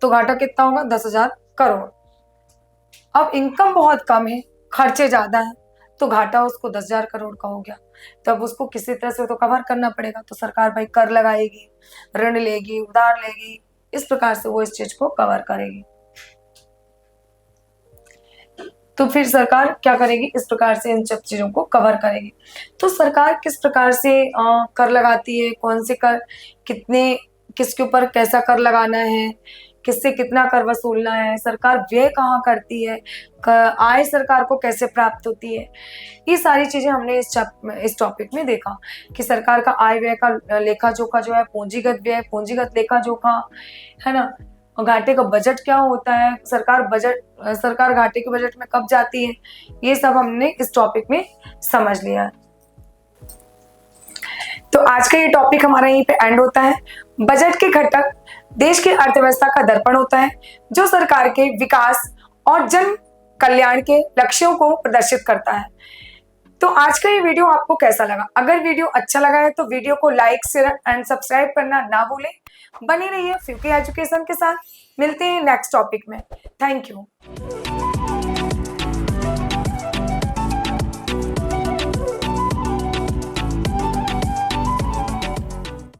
तो घाटा कितना होगा, 10,000 करोड़। अब इनकम बहुत कम है, खर्चे ज्यादा है, तो घाटा उसको 10,000 करोड़ का हो गया, तब उसको किसी तरह से तो कवर करना पड़ेगा, तो सरकार भाई कर लगाएगी, ऋण लेगी, उधार लेगी, इस प्रकार से वो इस चीज को कवर करेगी। तो फिर सरकार क्या करेगी, इस प्रकार से इन सब चीजों को कवर करेगी। तो सरकार किस प्रकार से कर लगाती है, कौन से कर, कितने, किसके ऊपर कैसा कर लगाना है, किससे कितना कर वसूलना है, सरकार व्यय कहाँ करती है, आय सरकार को कैसे प्राप्त होती है, ये सारी चीजें हमने इस टॉपिक में देखा कि सरकार का आय व्यय का लेखा जोखा जो है, पूंजीगत व्यय, पूंजीगत लेखा जोखा, है ना, और घाटे का बजट क्या होता है, सरकार घाटे के बजट में कब जाती है, ये सब हमने इस टॉपिक में समझ लिया है। तो आज का ये टॉपिक हमारा यहीं पे एंड होता है। बजट के घटक देश की अर्थव्यवस्था का दर्पण होता है, जो सरकार के विकास और जन कल्याण के लक्ष्यों को प्रदर्शित करता है। तो आज का ये वीडियो आपको कैसा लगा, अगर वीडियो अच्छा लगा है तो वीडियो को लाइक, शेयर एंड सब्सक्राइब करना ना भूलें। बने रहिए फ्यूकी एजुकेशन के साथ, मिलते हैं नेक्स्ट टॉपिक में। Thank you.